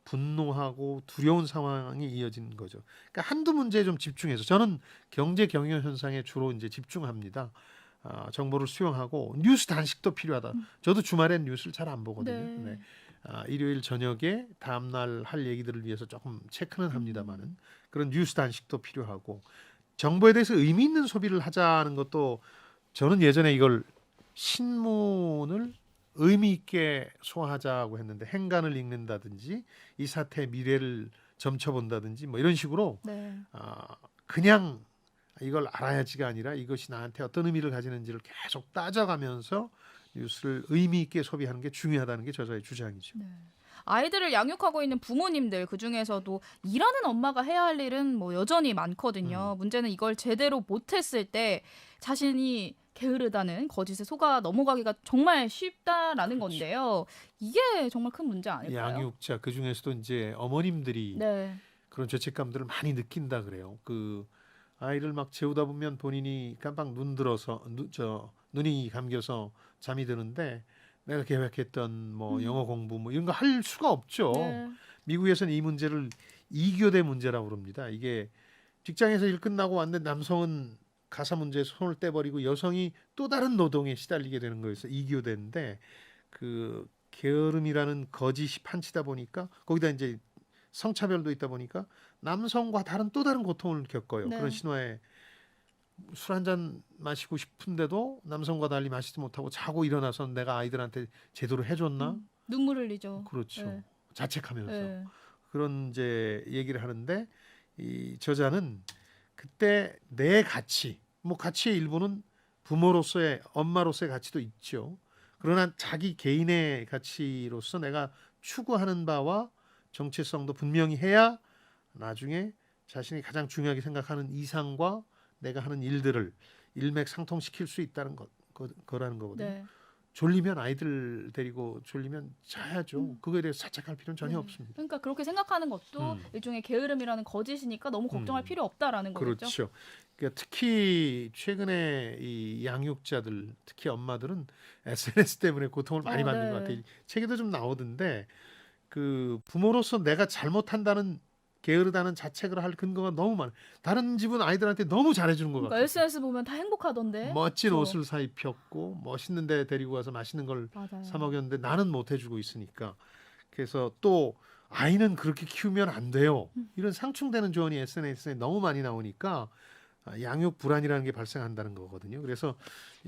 분노하고 두려운 상황이 이어지는 거죠. 그러니까 한두 문제에 좀 집중해서 저는 경제 경영 현상에 주로 이제 집중합니다. 정보를 수용하고 뉴스 단식도 필요하다. 저도 주말엔 뉴스를 잘 안 보거든요. 네. 일요일 저녁에 다음 날 할 얘기들을 위해서 조금 체크는 합니다만은 그런 뉴스 단식도 필요하고 정보에 대해서 의미 있는 소비를 하자는 것도 저는 예전에 이걸 신문을 의미 있게 소화하자고 했는데 행간을 읽는다든지 이 사태의 미래를 점쳐본다든지 뭐 이런 식으로 네. 그냥 이걸 알아야지가 아니라 이것이 나한테 어떤 의미를 가지는지를 계속 따져가면서 뉴스를 의미 있게 소비하는 게 중요하다는 게 저자의 주장이죠. 네. 아이들을 양육하고 있는 부모님들 그중에서도 일하는 엄마가 해야 할 일은 뭐 여전히 많거든요. 문제는 이걸 제대로 못했을 때 자신이 게으르다는 거짓에 속아 넘어가기가 정말 쉽다라는 건데요. 이게 정말 큰 문제 아닐까요? 양육자 그 중에서도 이제 어머님들이 네. 그런 죄책감들을 많이 느낀다 그래요. 아이를 막 재우다 보면 본인이 깜빡 눈이 감겨서 잠이 드는데 내가 계획했던 뭐 영어 공부 뭐 이런 거 할 수가 없죠. 네. 미국에서는 이 문제를 이교대 문제라고 그럽니다. 이게 직장에서 일 끝나고 왔는데 남성은 가사 문제에 손을 떼버리고 여성이 또 다른 노동에 시달리게 되는 거여서 이교대인데 그 게으름이라는 거짓이 판치다 보니까 거기다 이제 성차별도 있다 보니까 남성과 또 다른 고통을 겪어요. 네. 그런 신화에 술 한 잔 마시고 싶은데도 남성과 달리 마시지 못하고 자고 일어나서 내가 아이들한테 제대로 해줬나? 눈물 흘리죠. 그렇죠. 네. 자책하면서 네. 그런 이제 얘기를 하는데 이 저자는 그때 내 가치, 뭐 가치의 일부는 부모로서의 엄마로서의 가치도 있죠. 그러나 자기 개인의 가치로서 내가 추구하는 바와 정체성도 분명히 해야 나중에 자신이 가장 중요하게 생각하는 이상과 내가 하는 일들을 일맥상통시킬 수 있다는 거라는 거거든요. 네. 졸리면 아이들 데리고 졸리면 자야죠. 그거에 대해서 자책할 필요는 전혀 네. 없습니다. 그러니까 그렇게 생각하는 것도 일종의 게으름이라는 거짓이니까 너무 걱정할 필요 없다라는 거겠죠. 그렇죠. 그러니까 특히 최근에 이 양육자들, 특히 엄마들은 SNS 때문에 고통을 많이 받는 네. 것 같아요. 책에도 좀 나오던데 그 부모로서 내가 잘못한다는 게으르다는 자책을 할 근거가 너무 많아요. 다른 집은 아이들한테 너무 잘해주는 것 그러니까 같아요. SNS 보면 다 행복하던데. 멋진 그렇죠. 옷을 사 입혔고 멋있는 데 데리고 가서 맛있는 걸 맞아요. 사 먹였는데 나는 못 해주고 있으니까. 그래서 또 아이는 그렇게 키우면 안 돼요. 이런 상충되는 조언이 SNS에 너무 많이 나오니까 양육 불안이라는 게 발생한다는 거거든요. 그래서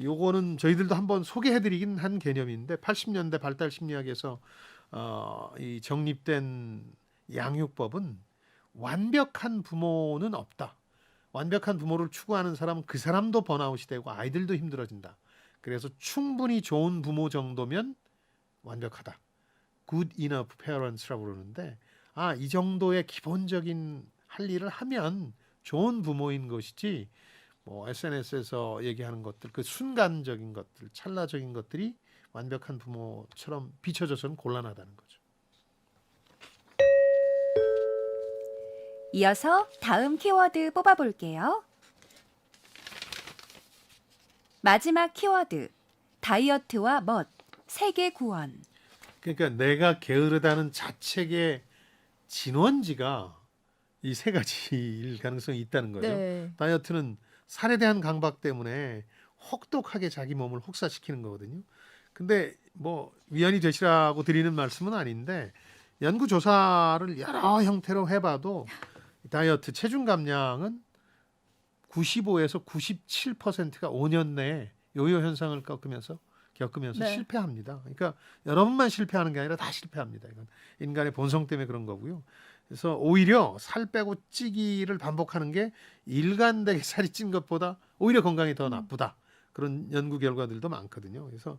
요거는 저희들도 한번 소개해드리긴 한 개념인데 80년대 발달 심리학에서 이 정립된 양육법은 완벽한 부모는 없다. 완벽한 부모를 추구하는 사람은 그 사람도 번아웃이 되고 아이들도 힘들어진다. 그래서 충분히 좋은 부모 정도면 완벽하다. Good enough parents라고 그러는데 이 정도의 기본적인 할 일을 하면 좋은 부모인 것이지 뭐 SNS에서 얘기하는 것들 그 순간적인 것들 찰나적인 것들이 완벽한 부모처럼 비춰져서는 곤란하다는 거죠. 이어서 다음 키워드 뽑아볼게요. 마지막 키워드, 다이어트와 멋, 세계 구원. 그러니까 내가 게으르다는 자책의 진원지가 이 세 가지일 가능성이 있다는 거죠. 네. 다이어트는 살에 대한 강박 때문에 혹독하게 자기 몸을 혹사시키는 거거든요. 근데 뭐 위안이 되시라고 드리는 말씀은 아닌데 연구 조사를 여러 형태로 해봐도 다이어트 체중 감량은 95에서 97%가 5년 내에 요요 현상을 겪으면서 네. 실패합니다. 그러니까 여러 번만 실패하는 게 아니라 다 실패합니다. 이건 인간의 본성 때문에 그런 거고요. 그래서 오히려 살 빼고 찌기를 반복하는 게 일관되게 살이 찐 것보다 오히려 건강에 더 나쁘다. 그런 연구 결과들도 많거든요. 그래서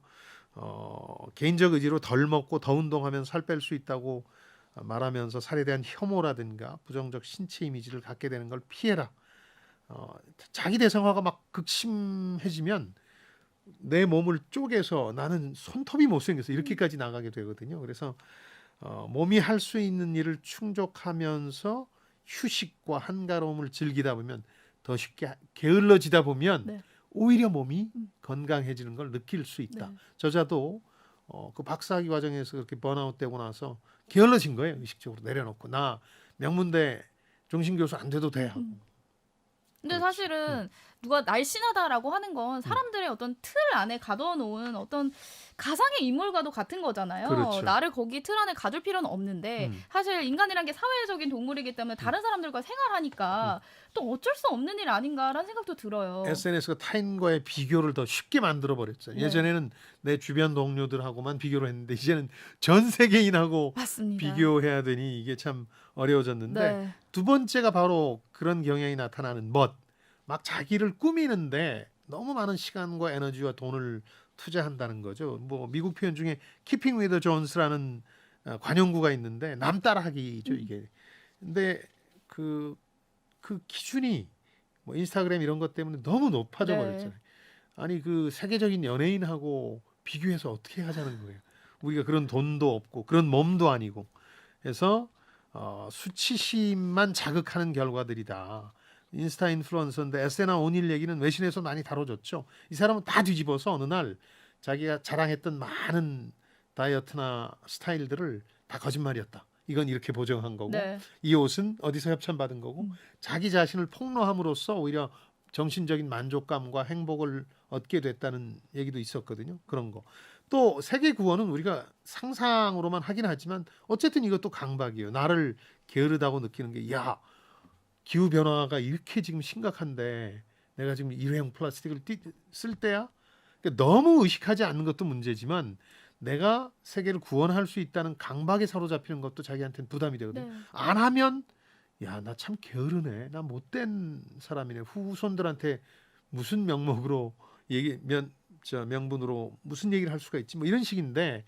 개인적 의지로 덜 먹고 더 운동하면 살 뺄 수 있다고 말하면서 살에 대한 혐오라든가 부정적 신체 이미지를 갖게 되는 걸 피해라. 자기 대상화가 막 극심해지면 내 몸을 쪼개서 나는 손톱이 못생겨서 이렇게까지 나가게 되거든요. 그래서 몸이 할 수 있는 일을 충족하면서 휴식과 한가로움을 즐기다 보면 더 쉽게 게을러지다 보면 네. 오히려 몸이 건강해지는 걸 느낄 수 있다. 네. 저자도 그 박사학위 과정에서 그렇게 번아웃 되고 나서 게을러진 거예요. 의식적으로 내려놓고 나 명문대 종신교수 안 돼도 돼 하고. 근데 그렇지. 사실은 누가 날씬하다라고 하는 건 사람들의 어떤 틀 안에 가둬놓은 어떤 가상의 인물과도 같은 거잖아요. 그렇죠. 나를 거기 틀 안에 가둘 필요는 없는데 사실 인간이란 게 사회적인 동물이기 때문에 다른 사람들과 생활하니까 또 어쩔 수 없는 일 아닌가라는 생각도 들어요. SNS가 타인과의 비교를 더 쉽게 만들어 버렸죠. 네. 예전에는 내 주변 동료들하고만 비교를 했는데 이제는 전 세계인하고 맞습니다. 비교해야 되니 이게 참 어려워졌는데 네. 두 번째가 바로 그런 경향이 나타나는 멋. 막 자기를 꾸미는데 너무 많은 시간과 에너지와 돈을 투자한다는 거죠. 뭐 미국 표현 중에 Keeping with the Jones라는 관용구가 있는데 남 따라하기죠 이게. 근데 그 기준이 뭐 인스타그램 이런 것 때문에 너무 높아져 네. 버렸잖아요. 아니 그 세계적인 연예인하고 비교해서 어떻게 하자는 거예요. 우리가 그런 돈도 없고 그런 몸도 아니고. 그래서 수치심만 자극하는 결과들이다. 인스타 인플루언서인데 에세나 오닐 얘기는 외신에서 많이 다뤄졌죠. 이 사람은 다 뒤집어서 어느 날 자기가 자랑했던 많은 다이어트나 스타일들을 다 거짓말이었다. 이건 이렇게 보정한 거고 네. 이 옷은 어디서 협찬받은 거고 자기 자신을 폭로함으로써 오히려 정신적인 만족감과 행복을 얻게 됐다는 얘기도 있었거든요. 그런 거. 또 세계 구원은 우리가 상상으로만 하긴 하지만 어쨌든 이것도 강박이에요. 나를 게으르다고 느끼는 게 야, 기후 변화가 이렇게 지금 심각한데 내가 지금 일회용 플라스틱을 쓸 때야? 그러니까 너무 의식하지 않는 것도 문제지만 내가 세계를 구원할 수 있다는 강박에 사로잡히는 것도 자기한테는 부담이 되거든요. 네. 안 하면 야, 나 참 게으르네. 나 못된 사람이네. 후손들한테 무슨 명목으로 명분으로 무슨 얘기를 할 수가 있지? 뭐 이런 식인데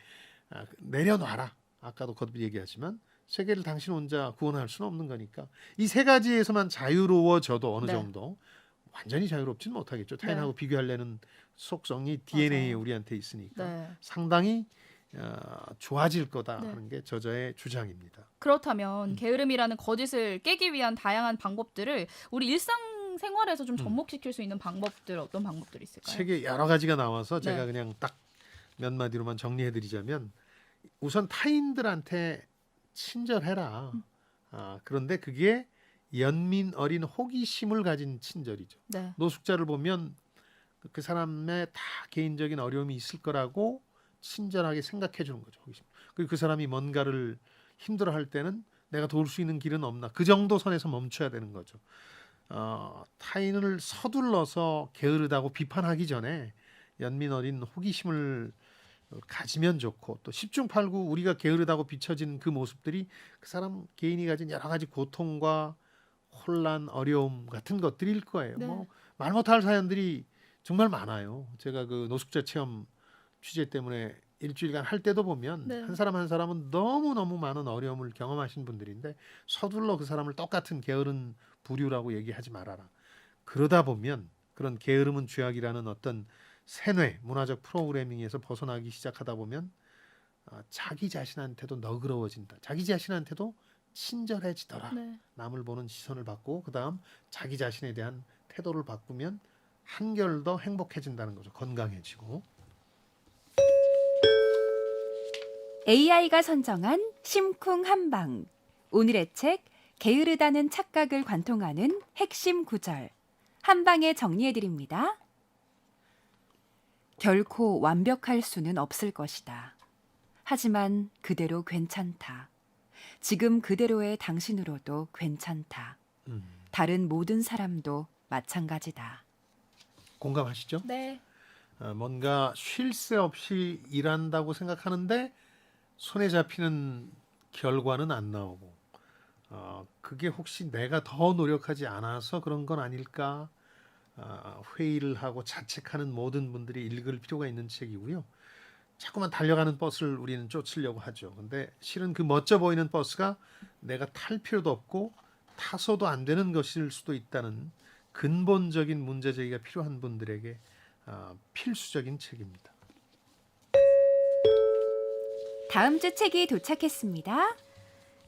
내려놔라. 아까도 거듭 얘기하지만 세계를 당신 혼자 구원할 수는 없는 거니까 이 세 가지에서만 자유로워져도 어느 네. 정도 완전히 자유롭지는 못하겠죠. 타인하고 네. 비교하려는 속성이 DNA에 맞아요. 우리한테 있으니까 네. 상당히 좋아질 거다 네. 하는 게 저자의 주장입니다. 그렇다면 게으름이라는 거짓을 깨기 위한 다양한 방법들을 우리 일상 생활에서 좀 접목시킬 수 있는 방법들 어떤 방법들이 있을까요? 책에 여러 가지가 나와서 제가 네. 그냥 딱 몇 마디로만 정리해드리자면 우선 타인들한테 친절해라. 그런데 그게 연민 어린 호기심을 가진 친절이죠. 네. 노숙자를 보면 그 사람의 다 개인적인 어려움이 있을 거라고 친절하게 생각해 주는 거죠. 호기심. 그리고 그 사람이 뭔가를 힘들어할 때는 내가 도울 수 있는 길은 없나. 그 정도 선에서 멈춰야 되는 거죠. 타인을 서둘러서 게으르다고 비판하기 전에 연민 어린 호기심을 가지면 좋고 또 10중 8구 우리가 게으르다고 비춰진 그 모습들이 그 사람 개인이 가진 여러 가지 고통과 혼란, 어려움 같은 것들일 거예요. 네. 뭐 말 못할 사연들이 정말 많아요. 제가 그 노숙자 체험 취재 때문에 일주일간 할 때도 보면 네. 한 사람 한 사람은 너무너무 많은 어려움을 경험하신 분들인데 서둘러 그 사람을 똑같은 게으른 부류라고 얘기하지 말아라. 그러다 보면 그런 게으름은 죄악이라는 어떤 세뇌, 문화적 프로그래밍에서 벗어나기 시작하다 보면 자기 자신한테도 너그러워진다. 자기 자신한테도 친절해지더라. 네. 남을 보는 시선을 바꾸고 그다음 자기 자신에 대한 태도를 바꾸면 한결 더 행복해진다는 거죠. 건강해지고. AI가 선정한 심쿵 한방. 오늘의 책 게으르다는 착각을 관통하는 핵심 구절. 한 방에 정리해 드립니다. 결코 완벽할 수는 없을 것이다. 하지만 그대로 괜찮다. 지금 그대로의 당신으로도 괜찮다. 다른 모든 사람도 마찬가지다. 공감하시죠? 네. 뭔가 쉴 새 없이 일한다고 생각하는데 손에 잡히는 결과는 안 나오고 그게 혹시 내가 더 노력하지 않아서 그런 건 아닐까 회의를 하고 자책하는 모든 분들이 읽을 필요가 있는 책이고요. 자꾸만 달려가는 버스를 우리는 쫓으려고 하죠. 근데 실은 그 멋져 보이는 버스가 내가 탈 필요도 없고 타서도 안 되는 것일 수도 있다는 근본적인 문제 제기가 필요한 분들에게 필수적인 책입니다. 다음 주 책이 도착했습니다.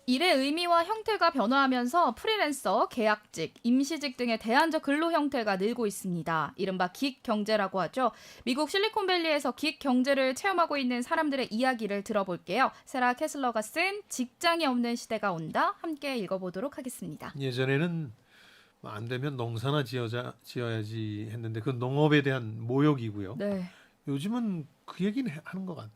일의 의미와 형태가 변화하면서 프리랜서, 계약직, 임시직 등의 대안적 근로 형태가 늘고 있습니다. 이른바 긱 경제라고 하죠. 미국 실리콘밸리에서 긱 경제를 체험하고 있는 사람들의 이야기를 들어볼게요. 세라 캐슬러가 쓴 직장이 없는 시대가 온다. 함께 읽어보도록 하겠습니다. 예전에는 안 되면 농사나 지어야지 했는데 그 농업에 대한 모욕이고요. 네. 요즘은 그 얘기는 하는 것 같아.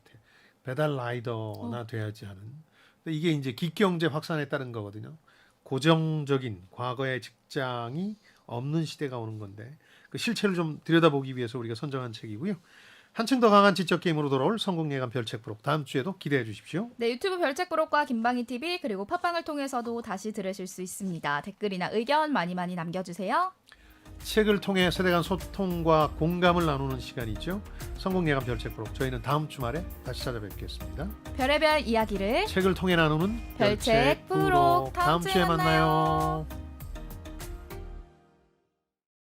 배달 라이더나 돼야지 하는. 이게 이제 기경제 확산에 따른 거거든요. 고정적인 과거의 직장이 없는 시대가 오는 건데 그 실체를 좀 들여다보기 위해서 우리가 선정한 책이고요. 한층 더 강한 지적 게임으로 돌아올 성공 예감 별책 부록 다음 주에도 기대해 주십시오. 네, 유튜브 별책 부록과 김방희 TV 그리고 팟빵을 통해서도 다시 들으실 수 있습니다. 댓글이나 의견 많이 남겨주세요. 책을 통해 세대 간 소통과 공감을 나누는 시간이죠. 성공 예감 별책 부록 저희는 다음 주말에 다시 찾아뵙겠습니다. 별의별 이야기를 책을 통해 나누는 별책 부록. 다음 주에 만나요.